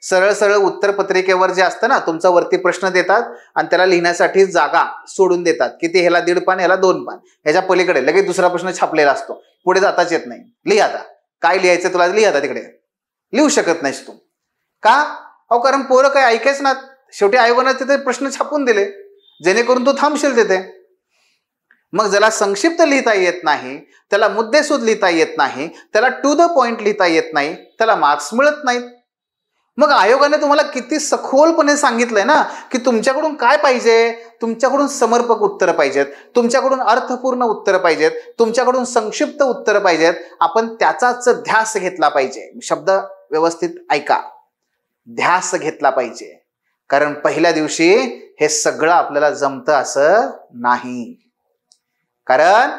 सरळ सरळ उत्तर पत्रिकेवर जे असतं ना, तुमचा वरती प्रश्न देतात आणि त्याला लिहिण्यासाठी जागा सोडून देतात. किती? ह्याला 1.5 पान, ह्याला 2 पान, ह्याच्या पलीकडे लगेच दुसरा प्रश्न छापलेला असतो. पुढे जाताच येत नाही. लिही आता काय लिहायचं तुला, लिही आता. तिकडे लिहू शकत नाहीस तू. का? अहो कारण पोरं काय ऐकायच ना. शेवटी आयोगाने तिथे प्रश्न छापून दिले जेणेकरून तू थांबशील तिथे. मग ज्याला संक्षिप्त लिहिता येत नाही, त्याला मुद्देसूद लिहिता येत नाही, त्याला टू द पॉइंट लिहिता येत नाही, त्याला मार्क्स मिळत नाहीत. मग आयोगाने तुम्हाला किती सखोलपणे सांगितलंय ना की तुमच्याकडून काय पाहिजे? तुमच्याकडून समर्पक उत्तर पाहिजेत, तुमच्याकडून अर्थपूर्ण उत्तर पाहिजेत, तुमच्याकडून संक्षिप्त उत्तर पाहिजेत. आपण त्याचाच ध्यास घेतला पाहिजे. शब्द व्यवस्थित ऐका, ध्यास घेतला पाहिजे. कारण पहिल्या दिवशी हे सगळं आपल्याला जमतं असं नाही. कारण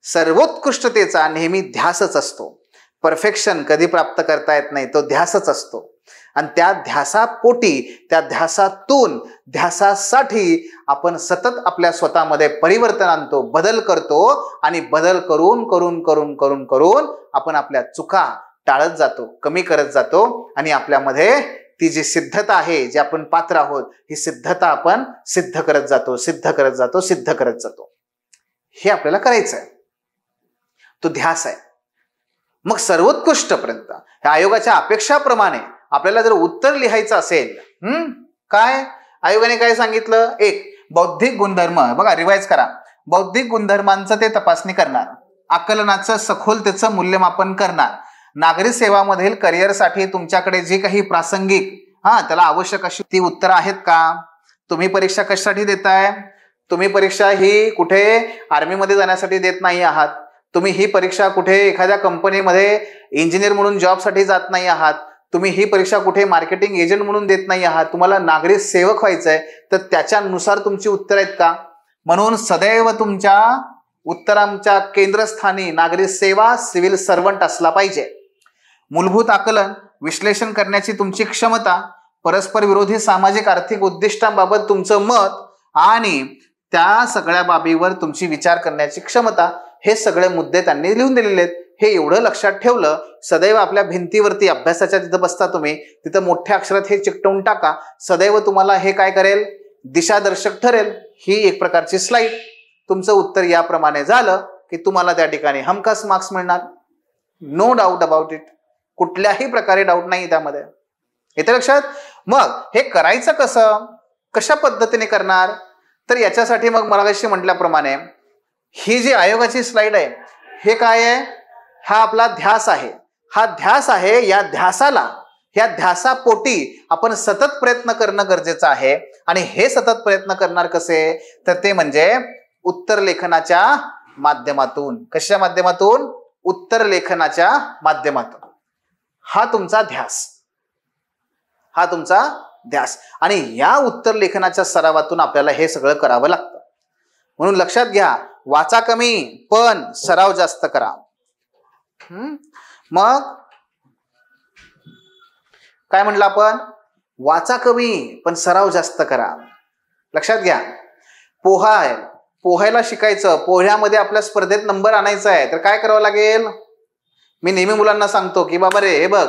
सर्वोत्कृष्टतेचा नेहमी ध्यासच असतो. परफेक्शन कधी प्राप्त करता येत नाही, तो ध्यासच असतो. आणि त्या ध्यासापोटी, त्या ध्यासातून, ध्यासासाठी आपण सतत आपल्या स्वतःमध्ये परिवर्तन आणतो, बदल करतो आणि बदल करून करून करून करून करून आपण आपल्या चुका टाळत जातो, कमी करत जातो आणि आपल्यामध्ये ती जी सिद्धता आहे, जे आपण पात्र आहोत, ही सिद्धता आपण सिद्ध करत जातो, सिद्ध करत जातो, सिद्ध करत जातो. हे आपल्याला करायचं आहे. तो ध्यास आहे. मग सर्वोत्कृष्टपर्यंत ह्या आयोगाच्या अपेक्षाप्रमाणे आपल्याला जर उत्तर लिहायचं असेल, काय आयोगाने काय सांगितलं? एक, बौद्धिक गुणधर्म. बघा, रिवाइज करा. बौद्धिक गुणधर्मांचं ते तपासणी करणार, आकलनाचं सखोलतेचं मूल्यमापन करणार, नागरी सेवामधील करिअरसाठी तुमच्याकडे जी काही प्रासंगिक त्याला आवश्यक अशी ती उत्तरं आहेत का? तुम्ही परीक्षा कशासाठी देताय? तुम्ही परीक्षा ही कुठे आर्मीमध्ये जाण्यासाठी देत नाही आहात. तुम्ही ही परीक्षा कुठे एखाद्या कंपनीमध्ये इंजिनियर म्हणून जॉबसाठी जात नाही आहात. तुम्ही ही परीक्षा कुठे मार्केटिंग एजंट म्हणून देत नाही आहात. तुम्हाला नागरी सेवक व्हायचंय, तर त्याच्यानुसार तुमची उत्तर आहेत का? म्हणून सदैव तुमच्या उत्तरांच्या केंद्रस्थानी नागरी सेवा, सिव्हिल सर्वंट असला पाहिजे. मूलभूत आकलन, विश्लेषण करण्याची तुमची क्षमता, परस्पर विरोधी सामाजिक आर्थिक उद्दिष्टांबाबत तुमचं मत आणि त्या सगळ्या बाबीवर तुमची विचार करण्याची क्षमता, हे सगळे मुद्दे त्यांनी लिहून दिलेले आहेत. हे एवढं लक्षात ठेवलं, सदैव आपल्या भिंतीवरती अभ्यासाच्या तिथं बसता तुम्ही, तिथं मोठ्या अक्षरात हे चिकटवून टाका. सदैव तुम्हाला हे काय करेल? दिशादर्शक ठरेल. ही एक प्रकारची स्लाइड. तुमचं उत्तर याप्रमाणे झालं की तुम्हाला त्या ठिकाणी हमखास मार्क्स मिळणार. No doubt about it. कुठल्याही प्रकारे डाऊट नाही त्यामध्ये. येते लक्षात? मग हे करायचं कसं? कशा पद्धतीने करणार? तर याच्यासाठी मग मगाशी म्हटल्याप्रमाणे ही जी आयोगाची स्लाइड आहे, हे काय आहे? हा आपला ध्यास आहे. हा ध्यास आहे. या ध्यासाला, या ध्यासापोटी आपण सतत प्रयत्न करणं गरजेचं आहे. आणि हे सतत प्रयत्न करणार कसे? तर ते म्हणजे उत्तर लेखनाच्या माध्यमातून. कशा माध्यमातून? उत्तर लेखनाच्या माध्यमातून. हा तुमचा ध्यास, हा तुमचा ध्यास. आणि या उत्तर लेखनाच्या सरावातून आपल्याला हे सगळं करावं लागतं. म्हणून लक्षात घ्या, वाचा कमी पण सराव जास्त करा. मग काय म्हटलं आपण? वाचा कमी पण सराव जास्त करा. लक्षात घ्या, पोहा आहे, पोहायला शिकायचं, पोह्यामध्ये आपल्या स्पर्धेत नंबर आणायचा आहे, तर काय करावं लागेल? मी नेहमी मुलांना सांगतो की बाबा रे, हे बघ,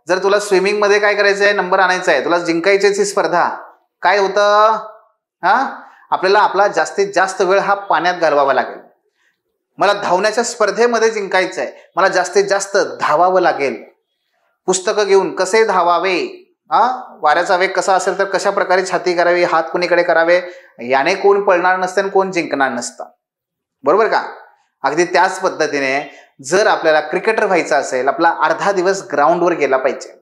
जर तुला स्विमिंग मध्ये काय करायचं आहे, नंबर आणायचा आहे, तुला जिंकायची स्पर्धा, काय होतं? आपल्याला आपला जास्तीत जास्त वेळ हा पाण्यात घालवावा लागेल. मला धावण्याच्या स्पर्धेमध्ये जिंकायचं आहे, मला जास्तीत जास्त धावावं लागेल. पुस्तकं घेऊन कसे धावावे, वाऱ्याचा वेग कसा असेल तर कशा प्रकारे छाती करावी, हात कोणीकडे करावे, याने कोण पळणार नसतं आणि कोण जिंकणार नसतं. बरोबर का? अगदी त्याच पद्धतीने जर आपल्याला क्रिकेटर व्हायचं असेल, आपला अर्धा दिवस ग्राउंडवर गेला पाहिजे.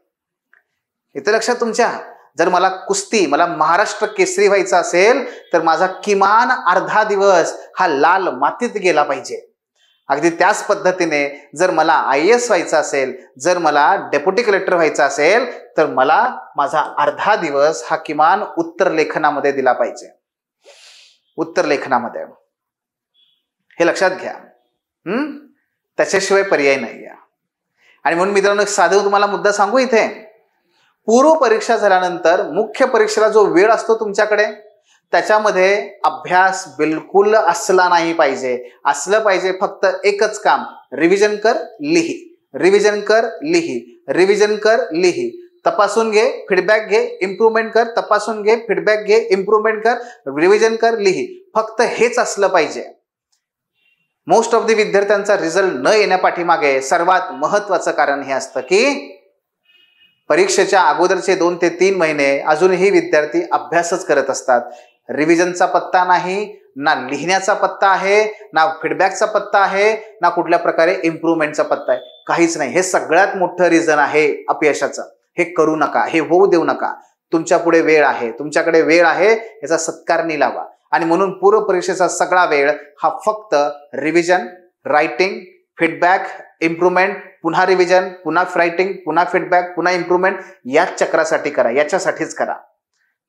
इथे लक्षात तुमच्या, जर मला कुस्ती, मला महाराष्ट्र केसरी व्हायचं असेल तर माझा किमान अर्धा दिवस हा लाल मातीत गेला पाहिजे. अगदी त्याच पद्धतीने जर मला IAS व्हायचं असेल, जर मला डेप्युटी कलेक्टर व्हायचं असेल तर मला माझा अर्धा दिवस हा किमान उत्तर लेखनामध्ये दिला पाहिजे. उत्तर लेखनामध्ये हे लक्षात घ्या. त्याच्याशिवाय पर्याय नाही आहे. आणि म्हणून मित्रांनो एक साधं तुम्हाला मुद्दा सांगू इथे. पूर्व परीक्षा झाल्यानंतर मुख्य परीक्षेला जो वेळ असतो तुमच्याकडे, त्याच्यामध्ये अभ्यास बिलकुल असला नाही पाहिजे. असलं पाहिजे फक्त एकच काम, रिव्हिजन कर लिही, रिव्हिजन कर लिही, रिव्हिजन कर लिही, तपासून घे फीडबॅक घे, इम्प्रूव्हमेंट कर, तपासून घे फीडबॅक घे, इम्प्रूव्हमेंट कर, रिव्हिजन कर लिही. फक्त हेच असलं पाहिजे. मोस्ट ऑफ द विद्यार्थ्यांचा रिझल्ट न येण्यापाठीमागे सर्वात महत्वाचं कारण हे असतं की परीक्षेच्या अगोदरचे 2 ते 3 महिने अजूनही विद्यार्थी अभ्यासच करत असतात. रिव्हिजनचा पत्ता नाही, ना लिहिण्याचा पत्ता आहे, ना फीडबॅकचा पत्ता आहे, ना कुठल्या प्रकारे इम्प्रूव्हमेंटचा पत्ता आहे, काहीच नाही. हे सगळ्यात मोठं रिझन आहे अपयशाचं. हे करू नका, हे होऊ देऊ नका. तुमच्या पुढे वेळ आहे, तुमच्याकडे वेळ आहे, याचा सत्कारणी लावा. आणि म्हणून पूर्व परीक्षेचा सगळा वेळ हा फक्त रिव्हिजन, रायटिंग, फीडबॅक, इम्प्रूव्हमेंट, पुन्हा रिव्हिजन, पुन्हा रायटिंग, पुन्हा फीडबॅक, पुन्हा इम्प्रूव्हमेंट याच चक्रासाठी करा, याच्यासाठीच करा.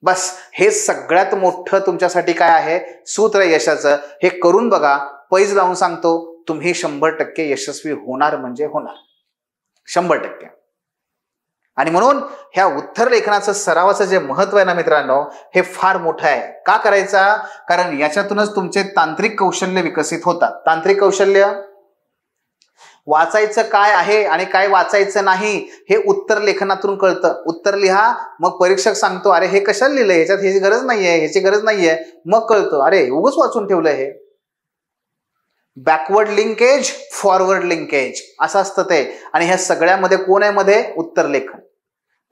बस हे सगळ्यात मोठं तुमच्यासाठी काय आहे सूत्र यशाचं. हे करून बघा. पैज लावून सांगतो, तुम्ही 100% यशस्वी होणार म्हणजे होणार, 100%. आणि म्हणून ह्या उत्तर लेखनाचं सरावाचं जे महत्व आहे ना मित्रांनो, हे फार मोठं आहे. का करायचा? कारण याच्यातूनच तुमचे तांत्रिक कौशल्य विकसित होतात. तांत्रिक कौशल्य, वाचायचं काय आहे आणि काय वाचायचं नाही हे उत्तर लेखनातून कळतं. उत्तर लिहा, मग परीक्षक सांगतो अरे हे कशाला लिहिलंय, ह्याच्यात ह्याची गरज नाहीये, ह्याची गरज नाहीये. मग कळतं अरे उगाच वाचून ठेवलंय हे. बॅकवर्ड लिंकेज, फॉरवर्ड लिंकेज असं असतं ते. आणि ह्या सगळ्यामध्ये कोण आहे मध्ये? उत्तर लेखन.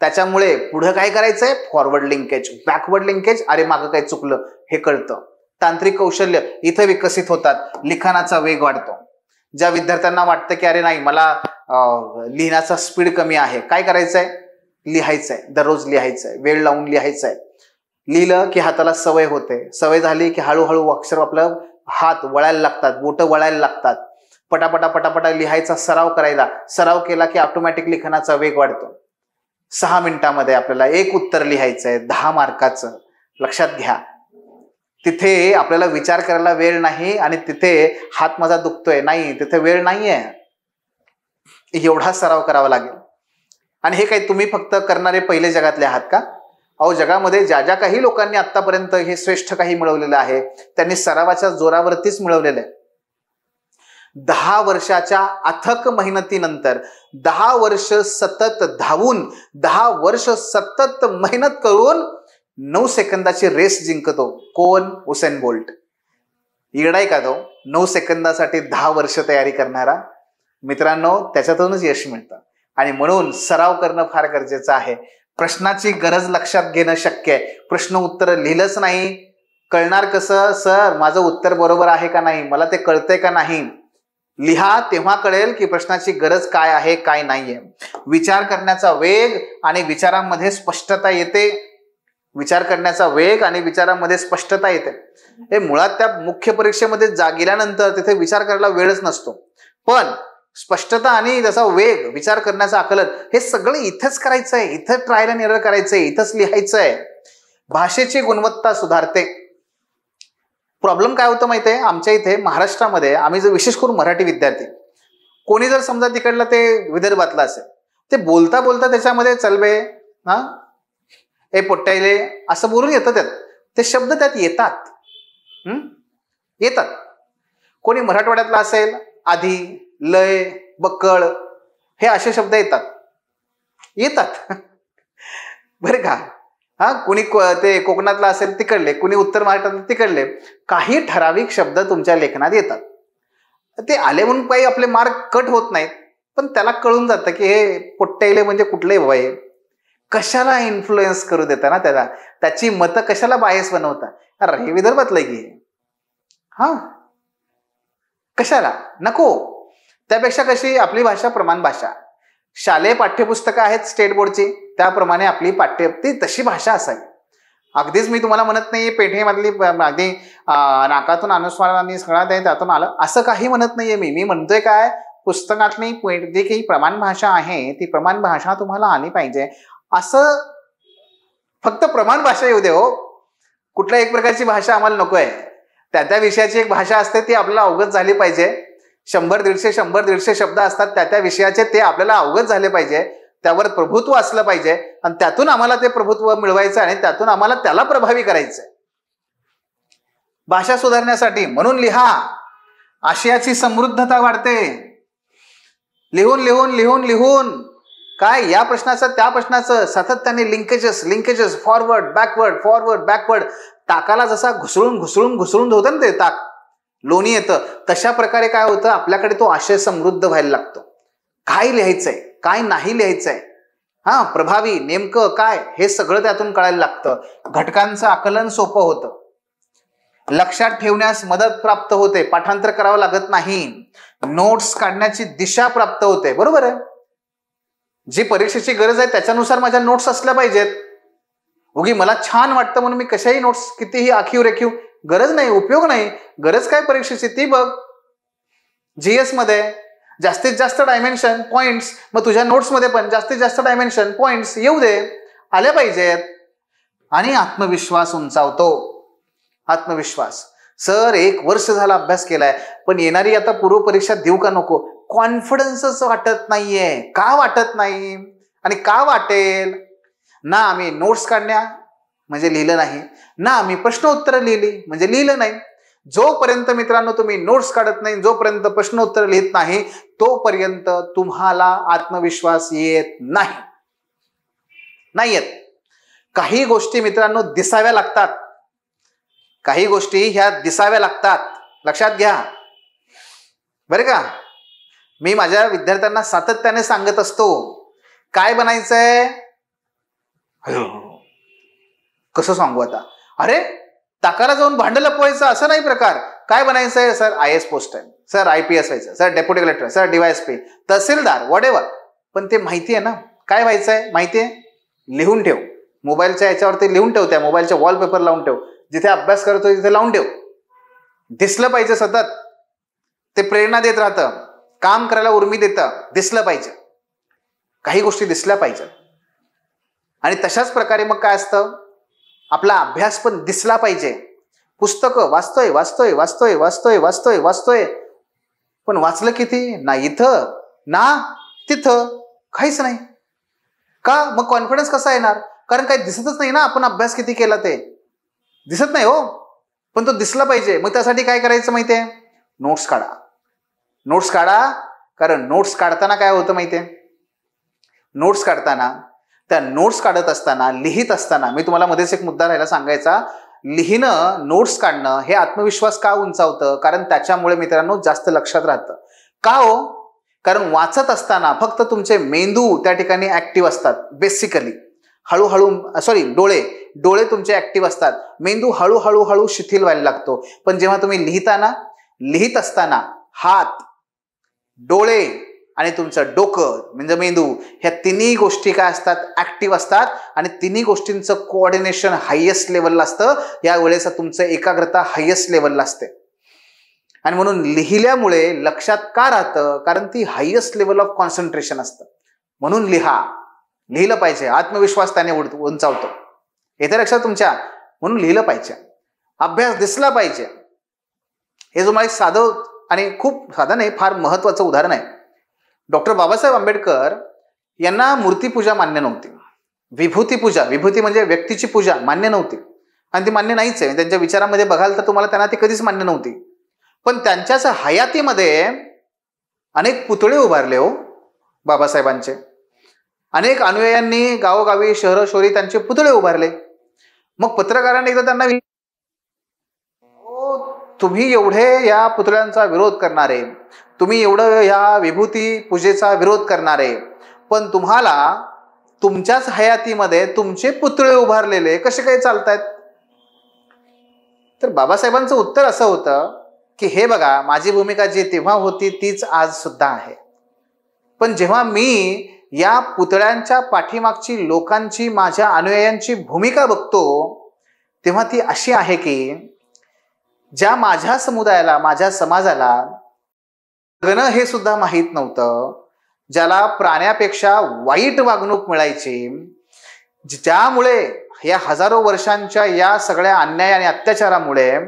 त्याच्यामुळे पुढं काय करायचंय? फॉरवर्ड लिंकेज, बॅकवर्ड लिंकेज, अरे मागं काय चुकलं हे कळतं. तांत्रिक कौशल्य इथं विकसित होतात. लिखाणाचा वेग वाढतो. ज्या विद्यार्थ्यांना वाटतं की अरे नाही मला लिहिण्याचा स्पीड कमी आहे, काय करायचंय? लिहायचंय, दररोज लिहायचंय, वेळ लावून लिहायचंय. लिहिलं की हाताला सवय होते, सवय झाली की हळूहळू अक्षर आपलं हात वळायला लागतात, बोटं वळायला लागतात. पटापटा पटापटा लिहायचा सराव करायला, सराव केला की ऑटोमॅटिक लिखाणाचा वेग वाढतो. 6 मिनिटामध्ये आपल्याला एक उत्तर लिहायचंय 10 मार्काचं. लक्षात घ्या, तिथे आपल्याला विचार करायला वेळ नाही आणि तिथे हात माझा दुखतोय नाही, तिथे वेळ नाहीये. एवढा सराव करावा लागेल. आणि हे काही तुम्ही फक्त करणारे पहिले जगातले आहात का? अहो जगामध्ये ज्या ज्या काही लोकांनी आतापर्यंत हे श्रेष्ठ काही मिळवलेलं आहे त्यांनी सरावाच्या जोरावरतीच मिळवलेलं आहे. 10 वर्षाच्या अथक मेहनतीनंतर, 10 वर्ष सतत धावून, 10 वर्ष सतत मेहनत करून 9 सेकंदाची रेस जिंकतो. कोण? Usain bolt. येडाय का तो? 9 सेकंदासाठी 10 वर्ष तयारी करणारा. मित्रांनो त्याच्यातूनच यश मिळतं. आणि म्हणून सराव करणं फार गरजेचं आहे. प्रश्नाची गरज लक्षात घेणं शक्य आहे. प्रश्न उत्तर लिहिलंच नाही, कळणार कसं? सर माझं उत्तर बरोबर आहे का नाही, मला ते कळतंय का नाही. लिहा, तेव्हा कळेल की प्रश्नाची गरज काय आहे काय नाहीये. विचार करण्याचा वेग आणि विचारांमध्ये स्पष्टता येते. विचार करण्याचा वेग आणि विचारांमध्ये स्पष्टता येते. हे मुळात त्या मुख्य परीक्षेमध्ये गेल्यानंतर तिथे विचार करायला वेळच नसतो. पण स्पष्टता आणि त्याचा वेग, विचार करण्याचा आकलन हे सगळं इथंच करायचंय, इथं ट्रायल अँड एरर करायचंय, इथंच लिहायचंय. भाषेची गुणवत्ता सुधारते. प्रॉब्लेम काय होतं माहितीये? आमच्या इथे महाराष्ट्रामध्ये आम्ही जर विशेष करून मराठी विद्यार्थी, कोणी जर समजा तिकडलं ते विदर्भातला असेल, ते बोलता बोलता त्याच्यामध्ये चलबे हा ए पोट्टायले असं बोलून येतं. त्यात ते शब्द त्यात येतात. येतात. कोणी मराठवाड्यातला असेल, आधी, लय, बक्कळ हे असे शब्द येतात बरं का. हा कुणी ते कोकणातला असेल तिकडले, कुणी उत्तर महाराष्ट्रातले तिकडले, काही ठराविक शब्द तुमच्या लेखनात येतात. ते आले म्हणून काही आपले मार्क कट होत नाहीत, पण त्याला कळून जातं की हे पोट्टायले म्हणजे कुठले वय, कशाला इन्फ्लुएन्स करू देता ना त्याला, त्याची मतं कशाला बायस बनवता. अरे हे विदर्भातलं की हा कशाला नको. त्यापेक्षा कशी आपली भाषा प्रमाण भाषा. शालेय पाठ्यपुस्तकं आहेत स्टेट बोर्डची, त्याप्रमाणे आपली ती तशी भाषा असावी. अगदीच मी तुम्हाला म्हणत नाही पेठेमधली अगदी नाकातून अनुस्वारांनी सगळ्यात आहे त्यातून आलं असं काही म्हणत नाहीये. मी म्हणतोय काय, पुस्तकातली जे काही प्रमाण भाषा आहे ती प्रमाण भाषा तुम्हाला आली पाहिजे. असं फक्त प्रमाण भाषा येऊ दे हो, कुठल्या एक प्रकारची भाषा आम्हाला नको आहे. त्या विषयाची एक भाषा असते ती आपल्याला अवगत झाली पाहिजे. 100-150 शब्द असतात त्या विषयाचे, ते आपल्याला अवगत झाले पाहिजे. त्यावर प्रभुत्व असलं पाहिजे आणि त्यातून आम्हाला ते प्रभुत्व मिळवायचं आणि त्यातून आम्हाला त्याला प्रभावी करायचं. भाषा सुधारण्यासाठी म्हणून लिहा, आशयाची समृद्धता वाढते. लिहून लिहून लिहून लिहून काय या प्रश्नाचं त्या प्रश्नाचं सातत्याने लिंकेजेस फॉरवर्ड बॅकवर्ड. ताकाला जसा घुसळून होतं ना ते ताक, लोणी येतं, तशा प्रकारे काय होतं, आपल्याकडे तो आशय समृद्ध व्हायला लागतो. काय लिहायचंय, काय नाही लिहायचंय, प्रभावी नेमकं काय, हे सगळं त्यातून कळायला लागतं. घटकांचं आकलन सोपं होतं, लक्षात ठेवण्यास मदत प्राप्त होते, पाठांतर करावं लागत नाही, नोट्स काढण्याची दिशा प्राप्त होते. बरोबर आहे, जी परीक्षेची गरज आहे त्याच्यानुसार माझ्या नोट्स असल्या पाहिजेत. उगी मला छान वाटतं म्हणून मी कशाही नोट्स कितीही आखीव रेखीव, गरज नाही, उपयोग नाही. गरज काय परीक्षेची ती बघ. जीएस मध्ये जास्तीत जास्त डायमेन्शन पॉइंट्स, मग तुझ्या नोट्स मध्ये पण जास्तीत जास्त डायमेन्शन पॉइंट्स येऊ दे, आल्या पाहिजेत. आणि आत्मविश्वास उंचावतो. आत्मविश्वास, सर 1 वर्ष झाला अभ्यास केलाय पण येणारी आता पूर्व परीक्षा देऊ का नको, कॉन्फिडन्सच वाटत नाहीये. का वाटत नाही आणि का वाटेल? ना आम्ही नोट्स काढण्या म्हणजे लिहिलं नाही, ना आम्ही प्रश्नोत्तर लिहिली म्हणजे लिहिलं नाही. जोपर्यंत मित्रांनो तुम्ही नोट्स काढत नाही, जोपर्यंत प्रश्नोत्तर लिहित नाही, तोपर्यंत तुम्हाला आत्मविश्वास येत नाही येत. काही गोष्टी मित्रांनो दिसाव्या लागतात, काही गोष्टी ह्या दिसाव्या लागतात, लक्षात घ्या बरं का. मी माझ्या विद्यार्थ्यांना सातत्याने सांगत असतो, काय बनायचंय, कसं सांगू आता, अरे ताकाला जाऊन भांड लपवायचं असं नाही प्रकार. काय बनायचंय, सर IAS पोस्ट आहे, सर IPS व्हायचं, sir deputy collector, sir DYSP, tehsildar, what ever. पण ते माहिती आहे ना काय व्हायचंय, माहिती आहे, लिहून ठेव. मोबाईलच्या याच्यावरती लिहून ठेव, त्या मोबाईलच्या वॉलपेपर लावून ठेव, जिथे अभ्यास करतोय तिथे लावून ठेव. दिसलं पाहिजे सतत, ते प्रेरणा देत राहतं, काम करायला उर्मी देतं, दिसलं पाहिजे, काही गोष्टी दिसल्या पाहिजे. आणि तशाच प्रकारे मग काय असतं, आपला अभ्यास पण दिसला पाहिजे. पुस्तकं वाचतोय पण वाचलं किती, ना इथं ना तिथं, काहीच नाही. का, मग कॉन्फिडन्स कसा येणार, कारण काही दिसतच नाही ना, आपण अभ्यास किती केला ते दिसत नाही हो, पण तो दिसला पाहिजे. मग त्यासाठी काय करायचं माहितीये, नोट्स काढा. कारण नोट्स काढताना काय होतं माहितीये, नोट्स काढताना, त्या नोट्स काढत असताना, लिहित असताना, मी तुम्हाला मध्येच एक मुद्दा राहिला सांगायचा, लिहिणं, नोट्स काढणं हे आत्मविश्वास का उंचावतं, कारण त्याच्यामुळे मित्रांनो जास्त लक्षात राहतं. का हो, कारण वाचत असताना फक्त तुमचे मेंदू त्या ठिकाणी ऍक्टिव्ह असतात. बेसिकली डोळे तुमचे ऍक्टिव्ह असतात, मेंदू हळूहळू शिथिल व्हायला लागतो. पण जेव्हा तुम्ही लिहित असताना हात, डोळे आणि तुमचं डोकं म्हणजे मेंदू, ह्या तिन्ही गोष्टी काय असतात, ऍक्टिव्ह असतात. आणि तिन्ही गोष्टींचं कोऑर्डिनेशन हायेस्ट लेवलला असतं. या वेळेस तुमचं एकाग्रता हायेस्ट लेवलला असते. आणि म्हणून लिहिल्यामुळे लक्षात का राहतं, कारण ती हायेस्ट लेवल ऑफ कॉन्सन्ट्रेशन असतं. म्हणून लिहिलं पाहिजे, आत्मविश्वास त्याने उंचावतो. येते लक्षात तुमच्या, म्हणून लिहिलं पाहिजे, अभ्यास दिसला पाहिजे. हे तुम्हाला एक साधं आणि खूप साधं नाही, फार महत्वाचं उदाहरण आहे. डॉक्टर बाबासाहेब आंबेडकर यांना मूर्तीपूजा मान्य नव्हती, विभूती म्हणजे व्यक्तीची पूजा मान्य नव्हती. आणि ती मान्य नाहीच आहे, त्यांच्या विचारामध्ये बघाल तर तुम्हाला त्यांना ती कधीच मान्य नव्हती. पण त्यांच्याच हयातीमध्ये अनेक पुतळे उभारले हो बाबासाहेबांचे. अनेक अनुयायांनी गावोगावी शहरोशहरी त्यांचे पुतळे उभारले. मग पत्रकारांनी एकदा त्यांना, तुम्ही एवढे या पुतळ्यांचा विरोध करणारे, तुम्ही एवढं या विभूती पूजेचा विरोध करणारे, पण तुम्हाला तुमच्याच हयातीमध्ये तुमचे पुतळे उभारलेले कसे काही चालतायत? तर बाबासाहेबांचं उत्तर असं होतं की हे बघा, माझी भूमिका जी तेव्हा होती तीच आज सुद्धा आहे. पण जेव्हा मी या पुतळ्यांच्या पाठीमागची लोकांची, माझ्या अनुयायांची भूमिका बघतो, तेव्हा ती अशी आहे की ज्या माझ्या समुदायाला, माझ्या समाजाला जगणं हे सुद्धा माहीत नव्हतं, ज्याला प्राण्यापेक्षा वाईट वागणूक मिळायची, ज्यामुळे या हजारो वर्षांच्या या सगळ्या अन्याय आणि अत्याचारामुळे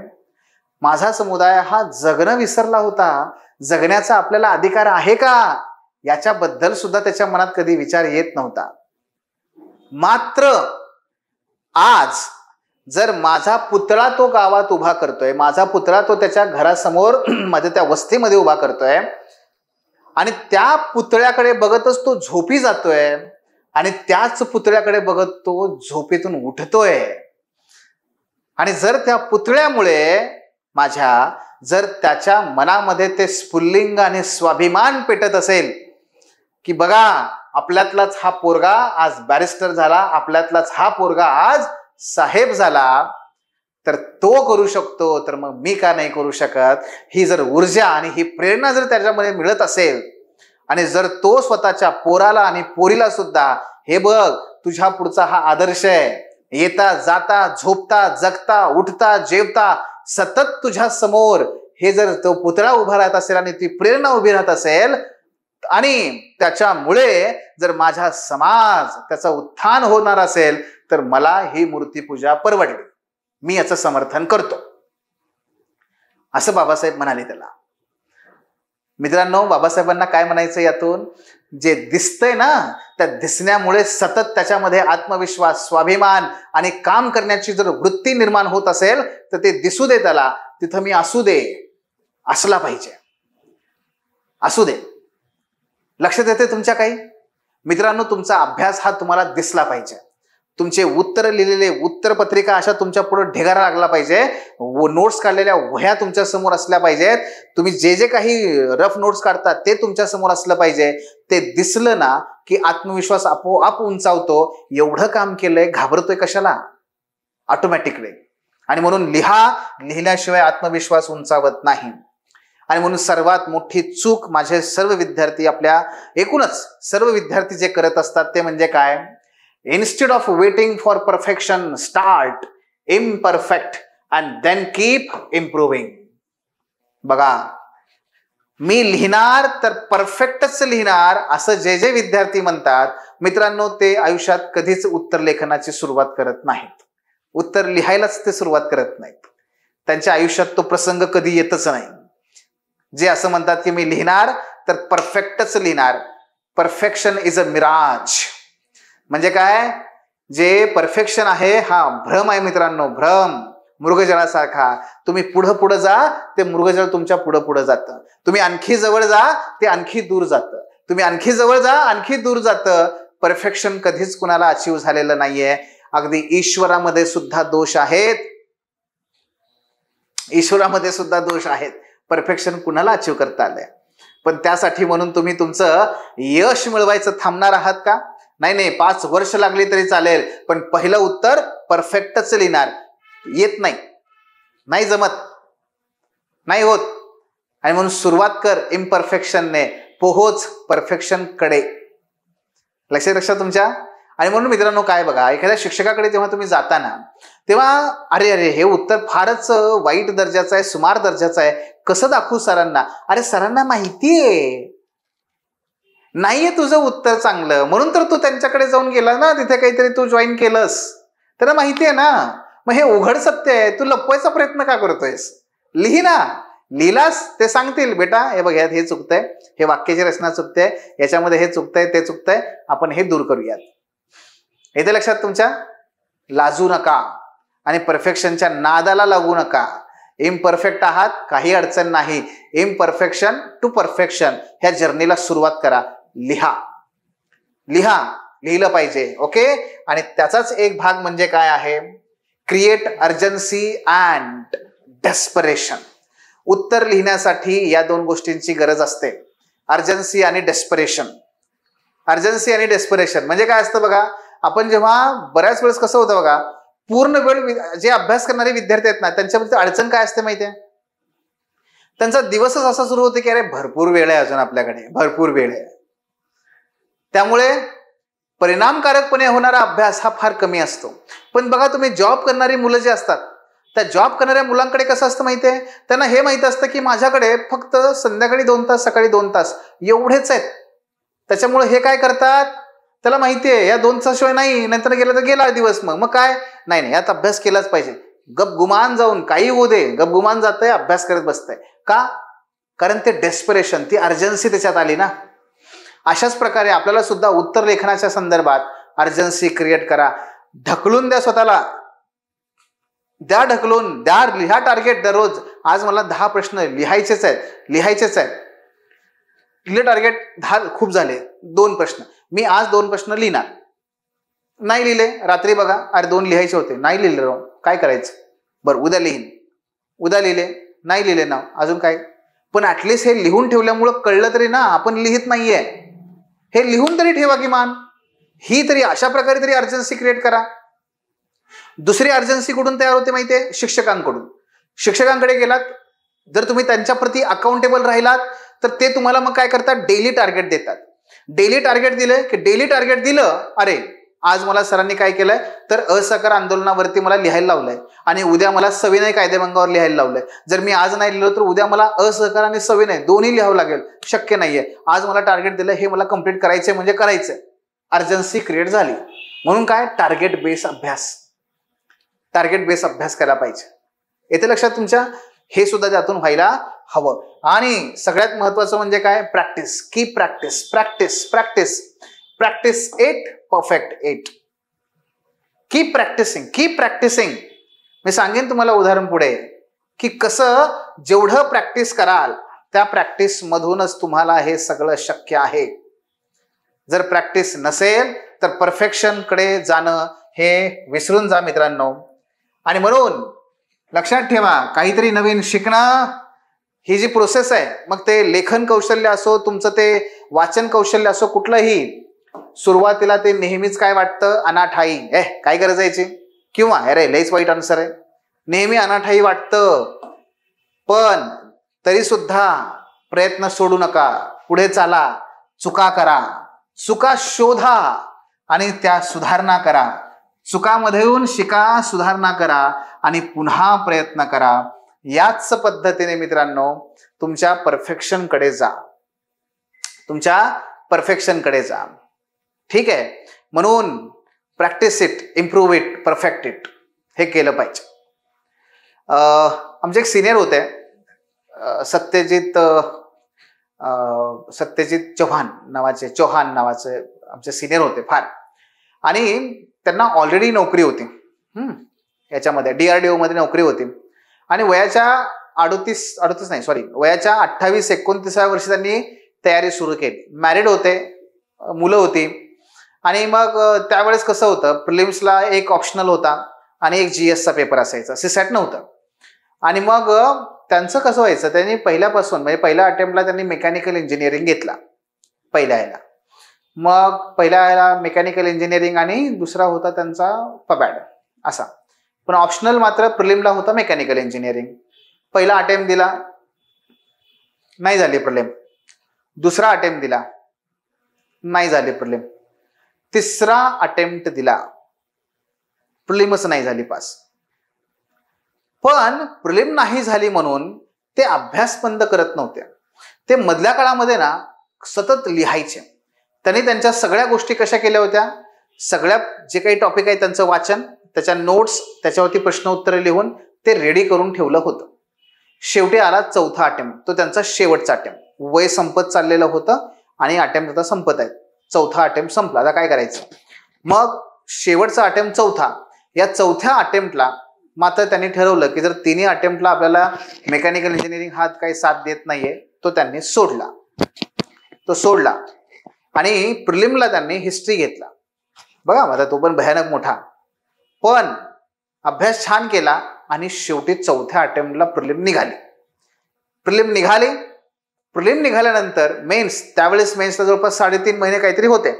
माझा समुदाय हा जगणं विसरला होता, जगण्याचा आपल्याला अधिकार आहे का याच्याबद्दल सुद्धा त्याच्या मनात कधी विचार येत नव्हता. मात्र आज जर माझा पुतळा तो गावात उभा करतोय, माझा पुतळा तो त्याच्या घरासमोर माझ्या त्या वस्तीमध्ये उभा करतोय आणि त्या पुतळ्याकडे बघतच तो झोपी जातोय आणि त्याच पुतळ्याकडे बघत तो झोपेतून उठतोय, आणि जर त्या पुतळ्यामुळे जर त्याच्या मनामध्ये ते स्फुल्लिंग आणि स्वाभिमान पेटत असेल की बघा आपल्यातलाच हा पोरगा आज बॅरिस्टर झाला, आपल्यातलाच हा पोरगा आज साहेब झाला, तर तो करू शकतो, तर मग मी का नाही करू शकत, ही जर ऊर्जा आणि ही प्रेरणा जर त्याच्यामध्ये मिळत असेल, आणि जर तो स्वतःच्या पोराला आणि पोरीला सुद्धा हे बघ तुझ्या पुढचा हा आदर्श आहे, येता जाता झोपता जगता उठता जेवता सतत तुझ्या समोर हे जर तो पुतळा उभा राहत असेल आणि ती प्रेरणा उभी राहत असेल, आणि त्याच्यामुळे जर माझा समाज त्याचं उत्थान होणार असेल, तर मला ही मूर्तीपूजा परवडली, मी याचं समर्थन करतो, असं बाबासाहेब म्हणाले त्याला. मित्रांनो, बाबासाहेबांना काय म्हणायचं यातून, जे दिसतंय ना त्या दिसण्यामुळे सतत त्याच्यामध्ये आत्मविश्वास, स्वाभिमान आणि काम करण्याची जर वृत्ती निर्माण होत असेल, तर ते दिसू दे त्याला, तिथं मी असू दे, असला पाहिजे, असू दे. लक्षात येते तुमच्या काही? मित्रांनो, तुमचा अभ्यास हा तुम्हाला दिसला पाहिजे, तुमचे उत्तर लिहिलेले उत्तर पत्रिका अशा तुमच्या पुढे ढेगारा लागला पाहिजे, नोट्स काढलेल्या वह्या तुमच्या समोर असल्या पाहिजेत, तुम्ही जे जे काही रफ नोट्स काढतात ते तुमच्या समोर असलं पाहिजे. ते दिसलं ना की आत्मविश्वास आपोआप उंचावतो. एवढं काम केलंय, घाबरतोय कशाला? ऑटोमॅटिकली. आणि म्हणून लिहिल्याशिवाय आत्मविश्वास उंचावत नाही. आणि म्हणून सर्वात मोठी चूक माझे सर्व विद्यार्थी, आपल्या एकूणच सर्व विद्यार्थी जे करत असतात ते म्हणजे काय, instead of waiting for perfection, start imperfect and then keep improving. बघा, मी लिहिणार तर परफेक्टच लिहिणार असं जे जे विद्यार्थी म्हणतात, मित्रांनो, ते आयुष्यात कधीच उत्तर लेखनाची सुरुवात करत नाहीत, उत्तर लिहायलाच ते सुरुवात करत नाहीत, त्यांच्या आयुष्यात तो प्रसंग कधी येतच नाही. जे असं म्हणतात की मी लिहिणार तर परफेक्टच लिहिणार, परफेक्शन इज अ मिराज. म्हणजे काय, जे परफेक्शन आहे हा भ्रम आहे मित्रांनो, भ्रम. मृगजळासारखा तुम्ही पुढं पुढं जा, ते मृगजळ तुमच्या पुढं पुढं जातं. तुम्ही आणखी जवळ जा, ते आणखी दूर जातं. तुम्ही आणखी जवळ जा, आणखी दूर जातं. परफेक्शन कधीच कुणाला अचीव झालेलं नाहीये. अगदी ईश्वरामध्ये सुद्धा दोष आहेत, ईश्वरामध्ये सुद्धा दोष आहेत. परफेक्शन कुणाला अचीव करता आलंय? पण त्यासाठी म्हणून तुम्ही तुमचं यश मिळवायचं थांबणार आहात का? नाही, 5 वर्ष लागली तरी चालेल, पण पहिलं उत्तर परफेक्टच लिहिणार. येत नाही, नाही जमत, नाही होत. आणि म्हणून सुरुवात कर इम्परफेक्शनने, पोहोच परफेक्शन कडे. लक्षात तुमच्या? आणि म्हणून मित्रांनो, काय बघा, एखाद्या शिक्षकाकडे जेव्हा तुम्ही जाताना, तेव्हा अरे हे उत्तर फारच वाईट दर्जाचं आहे, सुमार दर्जाचं आहे, कसं दाखवू सरांना? अरे सरांना माहितीये नाहीये तुझं उत्तर चांगलं, म्हणून तर तू त्यांच्याकडे जाऊन गेला ना, तिथे काहीतरी तू जॉईन केलंस, त्यांना माहितीये ना. मग हे उघड सत्य आहे, तू लपवायचा प्रयत्न का करतोयस? लिही ना. लिहिलास ते सांगतील, बेटा हे बघ हे चुकतंय, हे वाक्याची रचना चुकते, याच्यामध्ये हे चुकतंय, ते चुकतंय, आपण हे दूर करूयात. येते लक्षात तुमच्या? लाजू नका आणि परफेक्शनच्या नादाला लागू नका. इम्परफेक्ट आहात, काही अडचण नाही. इम्परफेक्शन टू परफेक्शन ह्या जर्नीला सुरुवात करा. लिहिलं पाहिजे. ओके. आणि त्याचाच एक भाग म्हणजे काय आहे, क्रिएट अर्जन्सी अँड डेस्परेशन. उत्तर लिहिण्यासाठी या 2 गोष्टींची गरज असते, अर्जन्सी आणि डेस्परेशन. अर्जन्सी आणि डेस्परेशन म्हणजे काय असतं बघा, आपण जेव्हा बऱ्याच वेळेस कसं होतं बघा, पूर्ण वेळ जे अभ्यास करणारे विद्यार्थी आहेत ना, त्यांच्यामध्ये अडचण काय असते माहितीये, त्यांचा दिवसच असा सुरू होतो की अरे भरपूर वेळ आहे अजून आपल्याकडे, भरपूर वेळ आहे. त्यामुळे परिणामकारकपणे होणारा अभ्यास हा फार कमी असतो. पण बघा तुम्ही जॉब करणारी मुलं जे असतात, त्या जॉब करणाऱ्या मुलांकडे कसं असतं माहिती आहे, त्यांना हे माहित असतं की माझ्याकडे फक्त संध्याकाळी 2 तास, सकाळी 2 तास एवढेच आहेत. त्याच्यामुळे हे काय करतात, त्याला माहिती आहे या 2 तासाशिवाय नाही, नंतर गेला तर गेला दिवस. मग काय नाही यात अभ्यास केलाच पाहिजे. गपगुमान जाऊन काही होऊ दे, गपगुमान जातंय, अभ्यास करत बसतंय. का? कारण ते डेस्परेशन, ती अर्जन्सी त्याच्यात आली ना. अशाच प्रकारे आपल्याला सुद्धा उत्तर लेखनाच्या संदर्भात अर्जन्सी क्रिएट करा. ढकलून द्या स्वतःला, ढकलून द्या, लिहा टार्गेट दररोज. आज मला 10 प्रश्न लिहायचेच आहेत. लिहिले टार्गेट 10 खूप झाले, 2 प्रश्न मी आज 2 प्रश्न लिहिणार. नाही लिहिले, रात्री बघा अरे 2 लिहायचे होते, नाही लिहिले राव, काय करायचं, बरं उद्या लिहीन. उद्या लिहिले, नाही लिहिले ना, अजून काय. पण ऍटलिस्ट हे लिहून ठेवल्यामुळं कळलं तरी ना आपण लिहित नाहीये. हे लिहून तरी ठेवा किमान. ही तरी अशा प्रकारे तरी अर्जन्सी क्रिएट करा. दुसरी अर्जन्सी कुठून तयार होते माहितीये? शिक्षकांकडून. शिक्षकांकडे गेलात, जर तुम्ही त्यांच्याप्रती अकाउंटेबल राहिलात तर ते तुम्हाला मग काय करतात, डेली टार्गेट देतात. डेली टार्गेट दिलं की डेली टार्गेट दिलं, अरे आज मला सरांनी काय केलंय तर असहकार आंदोलनावरती मला लिहायला लावलंय आणि उद्या मला सविनय कायदेभंगावर लिहायला लावलंय. जर मी आज नाही लिहिलं तर उद्या मला असहकार आणि सविनय दोन्ही लिहावं लागेल. शक्य नाहीये. आज मला टार्गेट दिलं, हे मला कंप्लीट करायचंय म्हणजे करायचंय. अर्जन्सी क्रिएट झाली. म्हणून काय, टार्गेट बेस अभ्यास करायला पाहिजे. येथे लक्षात तुमच्या, हे सुद्धा त्यातून व्हायला हवं. आणि सगळ्यात महत्वाचं म्हणजे काय, प्रॅक्टिस. की प्रॅक्टिस 8 परफेक्ट 8. Keep practising. मी सांगेन तुम्हाला उदाहरण पुढे की कसं जेवढं प्रॅक्टिस कराल त्या प्रॅक्टिस मधूनच तुम्हाला हे सगळं शक्य आहे. जर प्रॅक्टिस नसेल तर परफेक्शन कडे जाणं हे विसरून जा मित्रांनो. आणि म्हणून लक्षात ठेवा, काहीतरी नवीन शिकणं ही जी प्रोसेस आहे, मग ते लेखन कौशल्य असो, तुमचं ते वाचन कौशल्य असो, कुठलंही, सुरुवातीला ते नेहमीच काय वाटतं, अनाठाई, काय गरज यायची, किंवा अरे लईच वाईट आन्सर आहे, नेहमी अनाठाई वाटतं. पण तरी सुद्धा प्रयत्न सोडू नका, पुढे चाला, चुका करा, चुका शोधा आणि त्या सुधारणा करा. चुकामधून शिका, सुधारणा करा आणि पुन्हा प्रयत्न करा. याच पद्धतीने मित्रांनो तुमच्या परफेक्शन कडे जा. ठीक आहे. म्हणून practice it, improve it, perfect it, हे केलं पाहिजे. आमचे एक सिनियर होते, सत्यजित चौहान नावाचे आमचे सिनियर होते फार. आणि त्यांना ऑलरेडी नोकरी होती, याच्यामध्ये DRDO मध्ये नोकरी होती. आणि वयाच्या 28-29व्या वर्षी त्यांनी तयारी सुरू केली. मॅरिड होते, मुलं होती. आणि मग त्यावेळेस कसं होतं, प्रिलिम्सला एक ऑप्शनल होता आणि एक GSचा पेपर असायचा, CSAT नव्हतं. आणि मग त्यांचं कसं व्हायचं, त्यांनी पहिल्यापासून म्हणजे पहिल्या अटेम्प्टला त्यांनी मेकॅनिकल इंजिनिअरिंग घेतला पहिल्या ह्याला. मग पहिल्या ह्याला मेकॅनिकल इंजिनिअरिंग आणि दुसरा होता त्यांचा पबॅड असा. पण ऑप्शनल मात्र प्रिलिमला होता मेकॅनिकल इंजिनिअरिंग. पहिला अटेम्प्ट दिला, नाही झाली प्रिलिम. दुसरा अटेम्प्ट दिला, नाही झाली प्रिलिम. तिसरा अटेम्प्ट दिला, प्रिलिमच नाही झाली पास. पण प्रिलिम नाही झाली म्हणून ते अभ्यास बंद करत नव्हते. ते मधल्या काळामध्ये ना सतत लिहायचे. त्यांनी त्यांच्या सगळ्या गोष्टी कशा केल्या होत्या, सगळ्या जे काही टॉपिक आहे त्यांचं वाचन, त्याच्या नोट्स, त्याच्यावरती प्रश्न उत्तरे लिहून ते रेडी करून ठेवलं होतं. शेवटी आला 4था अटेम्प्ट, तो त्यांचा शेवटचा अटेम्प्ट. वय संपत चाललेलं होतं आणि अटेम्प्ट आता संपत आहेत. 4था अटेम्प्ट संपला, आता काय करायचं. मग शेवटचा अटेम्प्ट 4था. या 4थ्या अटेम्प्टला मात्र त्यांनी ठरवलं की जर तिन्ही अटेम्प्टला आपल्याला मेकॅनिकल इंजिनिअरिंग हा काही साथ देत नाहीये, तो त्यांनी सोडला. आणि प्रिलिमला त्यांनी हिस्ट्री घेतला. बघा आता तो पण भयानक मोठा, पण अभ्यास छान केला आणि शेवटी 4थ्या अटेम्प्टला प्रिलिम निघाली. प्रिलिम निघाल्यानंतर मेन्स, त्यावेळेस मेन्सला जवळपास 3.5 महिने काहीतरी होते.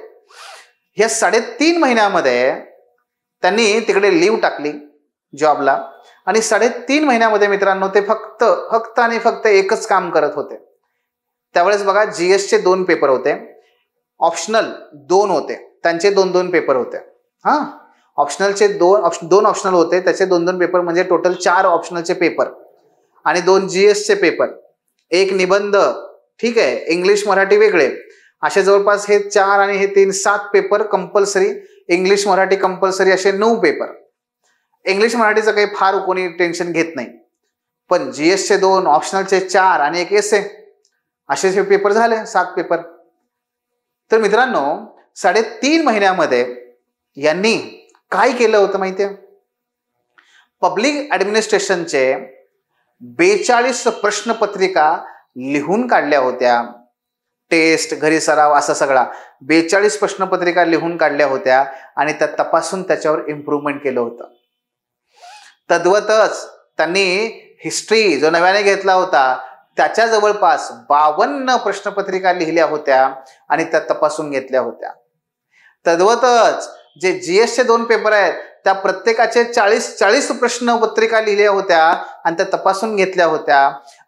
या 3.5 महिन्यामध्ये त्यांनी तिकडे लीव्ह टाकली जॉबला आणि 3.5 महिन्यामध्ये मित्रांनो ते फक्त एकच काम करत होते. त्यावेळेस बघा GSचे 2 पेपर होते. ऑप्शनल 2 होते, त्यांचे 2-2 पेपर होते. हा, ऑप्शनलचे दोन ऑप्शनल होते, त्याचे 2-2 पेपर, म्हणजे टोटल 4 ऑप्शनलचे पेपर आणि 2 GSचे पेपर, 1 निबंध, ठीक आहे, इंग्लिश मराठी वेगळे, असे जवळपास हे 4 आणि हे 3 7 paper compulsory, English Marathi compulsory, असे 9 पेपर. इंग्लिश मराठीचं काही फार कोणी टेन्शन घेत नाही, पण GSचे 2, ऑप्शनलचे 4 आणि 1 एसे, असे हे पेपर झाले 7 पेपर. तर मित्रांनो 3.5 महिन्यामध्ये यांनी काय केलं होतं माहितीये? पब्लिक ऍडमिनिस्ट्रेशनचे 42 प्रश्नपत्रिका लिहून काढल्या होत्या. टेस्ट, घरी सराव, असा सगळा 42 प्रश्नपत्रिका लिहून काढल्या होत्या आणि त्या तपासून त्याच्यावर इम्प्रूव्हमेंट केलं होतं. तद्वतच त्यांनी हिस्ट्री जो नव्याने घेतला होता त्याच्या जवळपास 52 प्रश्नपत्रिका लिहिल्या होत्या आणि त्या तपासून घेतल्या होत्या. तद्वतच जे GSचे 2 पेपर आहेत त्या प्रत्येकाचे 40 प्रश्नपत्रिका लिहिल्या होत्या आणि त्या तपासून घेतल्या होत्या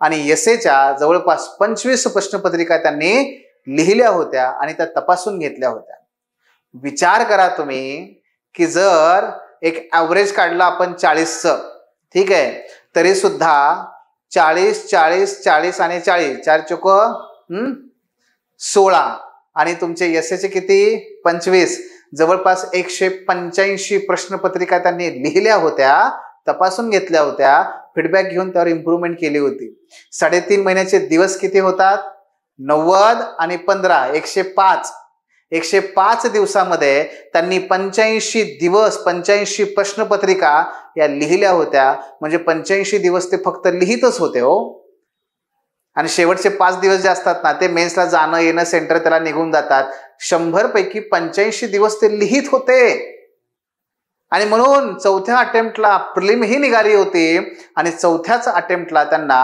आणि एसेच्या जवळपास 25 प्रश्नपत्रिका त्यांनी लिहिल्या होत्या आणि त्या तपासून घेतल्या होत्या. विचार करा तुम्ही की जर एक ॲव्हरेज काढला आपण 40चं, ठीक आहे, तरी सुद्धा 40 40 40 आणि 40 4 चोक 16 आणि तुमचे एसेचे किती 25, जवळपास 185 प्रश्नपत्रिका त्यांनी लिहिल्या होत्या, तपासून घेतल्या होत्या, फीडबॅक घेऊन त्यावर इम्प्रूव्हमेंट केली होती. 3.5 महिन्याचे दिवस किती होतात? 90 आणि 15 105. 105 दिवसामध्ये त्यांनी 85 दिवस 85 प्रश्नपत्रिका या लिहिल्या होत्या. म्हणजे 85 दिवस ते फक्त लिहितच होते हो. आणि शेवटचे 5 दिवस जे असतात ना, ते मेन्सला जाणं येणं सेंटर त्याला निघून जातात. 100 पैकी 85 दिवस ते लिहित होते. आणि म्हणून 4थ्या अटेम्प्टला प्रिलिम ही निघाली होती आणि 4थ्याच अटेम्प्टला त्यांना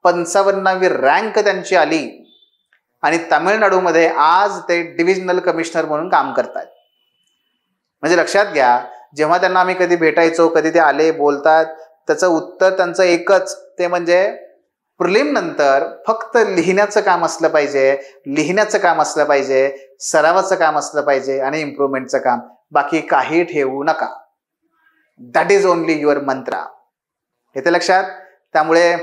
55वी रँक त्यांची आली आणि तामिळनाडूमध्ये आज ते डिव्हिजनल कमिशनर म्हणून काम करतात. म्हणजे लक्षात घ्या, जेव्हा त्यांना आम्ही कधी भेटायचो, कधी ते आले बोलतात, त्याचं उत्तर त्यांचं एकच, ते म्हणजे प्रिलिम नंतर फक्त लिहिण्याचं काम असलं पाहिजे, लिहिण्याचं काम असलं पाहिजे, सरावाचं काम असलं पाहिजे आणि इम्प्रूव्हमेंटचं काम, बाकी काही ठेवू नका. दॅट इज ओनली युअर मंत्रा. येते लक्षात? त्यामुळे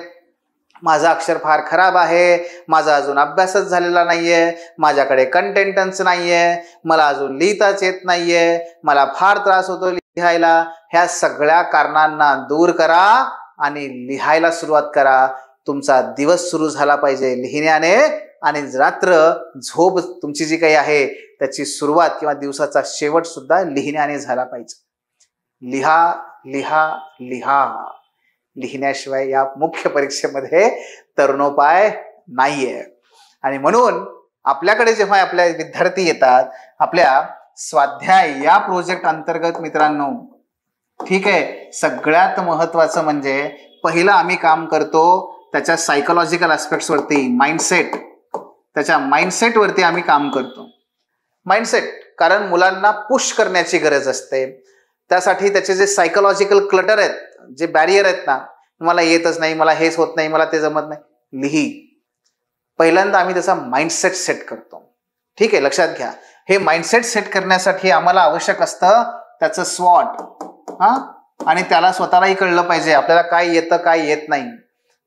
माझं अक्षर फार खराब आहे, माझा अजून अभ्यासच झालेला नाहीये, माझ्याकडे कंटेंटच नाहीये, मला अजून लिहिताच येत नाहीये, मला फार त्रास होतो लिहायला, ह्या सगळ्या कारणांना दूर करा आणि लिहायला सुरुवात करा. तुमचा दिवस सुरू झाला पाहिजे लिहिण्याने आणि रात्र झोप तुमची जी काही आहे त्याची सुरुवात किंवा दिवसाचा शेवट सुद्धा लिहिण्याने झाला पाहिजे. लिहा लिहा लिहा. लिहिण्याशिवाय या मुख्य परीक्षेमध्ये तरुणोपाय नाहीये. आणि म्हणून आपल्याकडे जेव्हा आपल्या विद्यार्थी येतात आपल्या स्वाध्याय या प्रोजेक्ट अंतर्गत मित्रांनो, ठीक आहे, सगळ्यात महत्वाचं म्हणजे पहिलं आम्ही काम करतो त्याच्या सायकोलॉजिकल ऍस्पेक्ट्स वरती, माइंडसेट, त्याच्या माइंडसेट वरती आम्ही काम करतो. माइंडसेट, कारण मुलांना पुश करण्याची गरज असते. त्यासाठी त्याचे जे सायकोलॉजिकल क्लटर आहेत, जे बॅरियर आहेत ना, मला येतच नाही, मला हेच होत नाही, मला ते जमत नाही, लिही. पहिल्यांदा आम्ही त्याचा माइंडसेट सेट करतो. ठीक आहे, लक्षात घ्या, हे माइंडसेट सेट करण्यासाठी आम्हाला आवश्यक असतं त्याचं स्वॉट. आणि त्याला स्वतःलाही कळलं पाहिजे आपल्याला काय येतं काय येत नाही.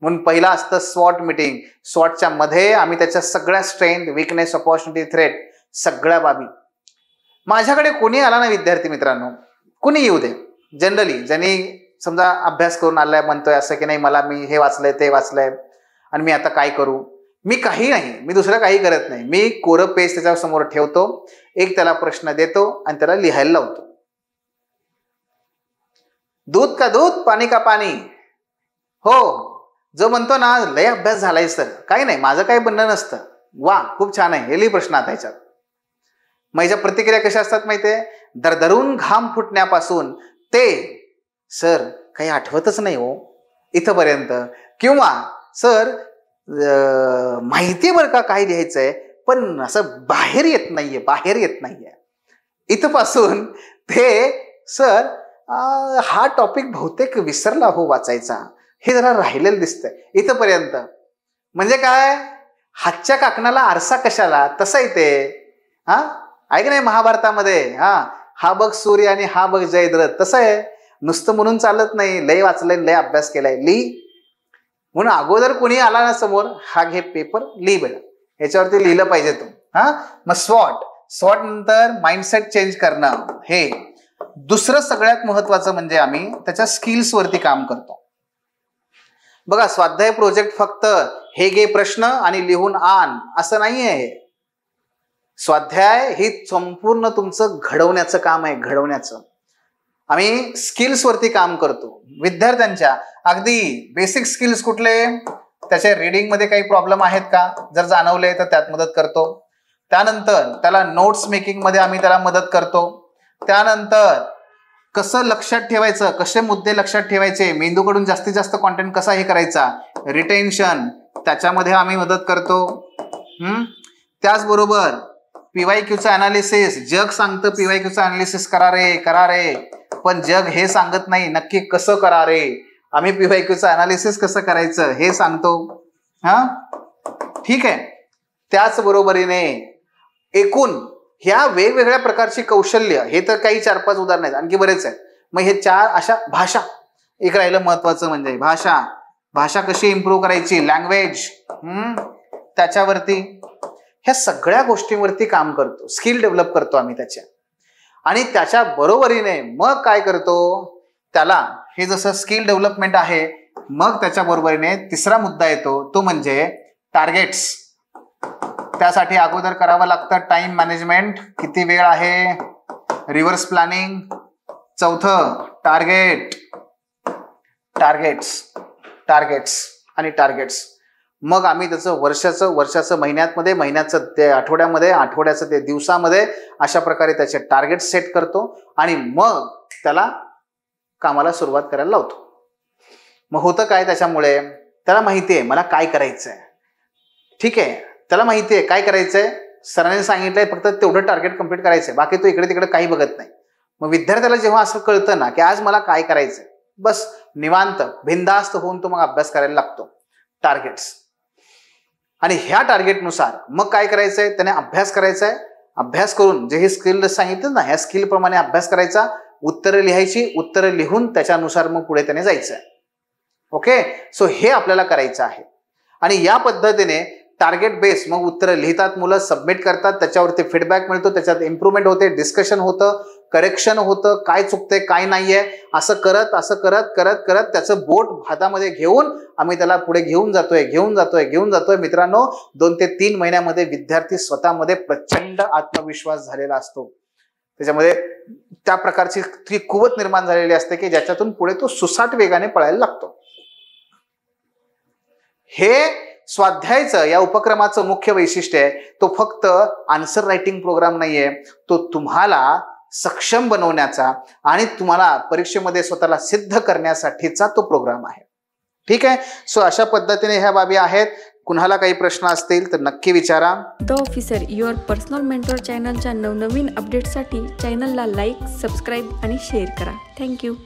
म्हणून पहिला असतं स्वॉट मीटिंग. स्वॉटच्या मध्ये आम्ही त्याच्या सगळ्या स्ट्रेंथ, विकनेस, अपॉर्च्युनिटी, थ्रेट, सगळ्या बाबी. माझ्याकडे कोणी आला ना विद्यार्थी मित्रांनो, कुणी येऊ दे, जनरली ज्यांनी समजा अभ्यास करून आलाय, म्हणतोय असं की नाही मला मी हे वाचलंय ते वाचलंय आणि मी आता काय करू, मी काही नाही, मी दुसरं काही करत नाही, मी कोरं पेज त्याच्या समोर ठेवतो, एक त्याला प्रश्न देतो आणि त्याला लिहायला लावतो. दूध का दूध, पाणी का पाणी. हो, जो म्हणतो ना लय अभ्यास झालाय सर, काही नाही, माझं काही बनणं नसतं, वा खूप छान आहे, हे लिही प्रश्न आता ह्याच्यात. मग ह्याच्या प्रतिक्रिया कशा असतात माहितीये? दरदरून घाम फुटण्यापासून ते सर काही आठवतच नाही हो इथपर्यंत, किंवा सर माहिती बरं का काय लिहायचंय पण असं बाहेर येत नाहीये, इथपासून ते सर हा टॉपिक बहुतेक विसरला हो वाचायचा, हे जरा राहिलेलं दिसतंय, इथपर्यंत. म्हणजे काय, हातच्या काकणाला आरसा कशाला, तसं आहे ते. हा आहे की नाही महाभारतामध्ये, हा बघ सूर्य आणि हा बघ जयद्रथ. तसं आहे, नुसतं म्हणून चालत नाही. लय वाचलंय, लय अभ्यास केलाय, लिही. म्हणून अगोदर कोणी आला ना समोर, हा घे पेपर, लिही बेटा, ह्याच्यावरती लिहिलं पाहिजे तू. मग स्वॉट नंतर माइंडसेट चेंज करणं. हे दुसरं सगळ्यात महत्वाचं म्हणजे आम्ही त्याच्या स्किल्स वरती काम करतो. बघा, स्वाध्याय प्रोजेक्ट फक्त हे घे प्रश्न आणि लिहून आण असं नाहीये. स्वाध्याय ही संपूर्ण तुमचं घडवण्याचं काम आहे, घडवण्याचं. आम्ही स्किल्स वरती काम करतो विद्यार्थ्यांच्या. अगदी बेसिक स्किल्स कुठले, त्याच्या रीडिंग मध्ये काही प्रॉब्लेम आहेत का, जर जाणवले तर त्यात मदत करतो. त्यानंतर त्याला नोट्स मेकिंग मध्ये आम्ही त्याला मदत करतो. त्यानंतर कसं लक्षात ठेवायचं, कसे मुद्दे लक्षात ठेवायचे, मेंदूकडून जास्तीत जास्त कॉन्टेंट कसा हे करायचा, रिटेन्शन, त्याच्यामध्ये आम्ही मदत करतो. त्याचबरोबर पीवायक्यूचं अनालिसिस. जग सांगतं पीवायक्यूचं अनालिसिस करा रे, पण जग हे सांगत नाही नक्की कसं करा रे. आम्ही पीवायक्यूचं अनालिसिस कसं करायचं हे सांगतो. ठीक आहे. त्याचबरोबरीने एकूण ह्या वेगवेगळ्या प्रकारची कौशल्य, हे तर काही 4-5 उदाहरण आहेत, आणखी बरेच आहेत. मग हे 4 अशा भाषा एक राहिलं महत्वाचं म्हणजे भाषा कशी इम्प्रूव्ह करायची, लँग्वेज, त्याच्यावरती ह्या सगळ्या गोष्टींवरती काम करतो, स्किल डेव्हलप करतो आम्ही त्याच्या. आणि त्याच्या बरोबरीने मग काय करतो, त्याला हे जसं स्किल डेव्हलपमेंट आहे, मग त्याच्या बरोबरीने तिसरा मुद्दा येतो, तो म्हणजे टार्गेट्स. त्यासाठी अगोदर करावं लागतं टाइम मॅनेजमेंट, किती वेळ आहे, रिव्हर्स प्लॅनिंग. चौथं टार्गेट्स आणि टार्गेट्स. मग आम्ही त्याचं वर्षाचं महिन्याचं ते आठवड्याचं ते दिवसामध्ये, अशा प्रकारे त्याचे टार्गेट सेट करतो आणि मग त्याला कामाला सुरुवात करायला लावतो. मग होतं काय, त्याच्यामुळे त्याला माहिती आहे मला काय करायचंय. ठीक आहे, त्याला माहिती आहे काय करायचंय, सरांनी सांगितलंय फक्त तेवढं टार्गेट कम्प्लीट करायचंय, बाकी तो इकडे तिकडे काही बघत नाही. मग विद्यार्थ्याला जेव्हा असं कळतं ना की आज मला काय करायचंय, बस निवांत बिनधास्त होऊन तो मग अभ्यास करायला लागतो. टार्गेट्स. आणि ह्या टार्गेटनुसार मग काय करायचंय, त्याने अभ्यास करायचाय. अभ्यास करून जे हे स्किल सांगितलं ना, ह्या स्किल प्रमाणे अभ्यास करायचा, उत्तरं लिहायची, उत्तरं लिहून त्याच्यानुसार मग पुढे त्याने जायचंय. ओके, सो हे आपल्याला करायचं आहे. आणि या पद्धतीने टार्गेट बेस मग उत्तरं लिहितात मुलं, सबमिट करतात, त्याच्यावरती फीडबॅक मिळतो, त्याच्यात इम्प्रूव्हमेंट होते, डिस्कशन होतं, करेक्शन होतं, काय चुकतंय काय नाहीये, असं करत त्याचं बोट हातामध्ये घेऊन आम्ही त्याला पुढे घेऊन जातोय. मित्रांनो, 2 ते 3 महिन्यामध्ये विद्यार्थी स्वतःमध्ये प्रचंड आत्मविश्वास झालेला असतो. त्याच्यामध्ये त्या प्रकारची ती कुवत निर्माण झालेली असते की ज्याच्यातून पुढे तो सुसाट वेगाने पळायला लागतो. हे स्वाध्यायचं या उपक्रमाचं मुख्य वैशिष्ट्य आहे. तो फक्त आन्सर रायटिंग प्रोग्राम नाहीये, तो तुम्हाला सक्षम बनवण्याचा आणि तुम्हाला परीक्षेमध्ये स्वतःला सिद्ध करण्यासाठीचा तो प्रोग्राम आहे. ठीक आहे. सो अशा पद्धतीने ह्या बाबी आहेत. कुणाला काही प्रश्न असतील तर नक्की विचारा. The officer your personal mentor चॅनलच्या नवनवीन अपडेटसाठी चॅनलला लाईक, सबस्क्राईब आणि शेअर करा. थँक्यू.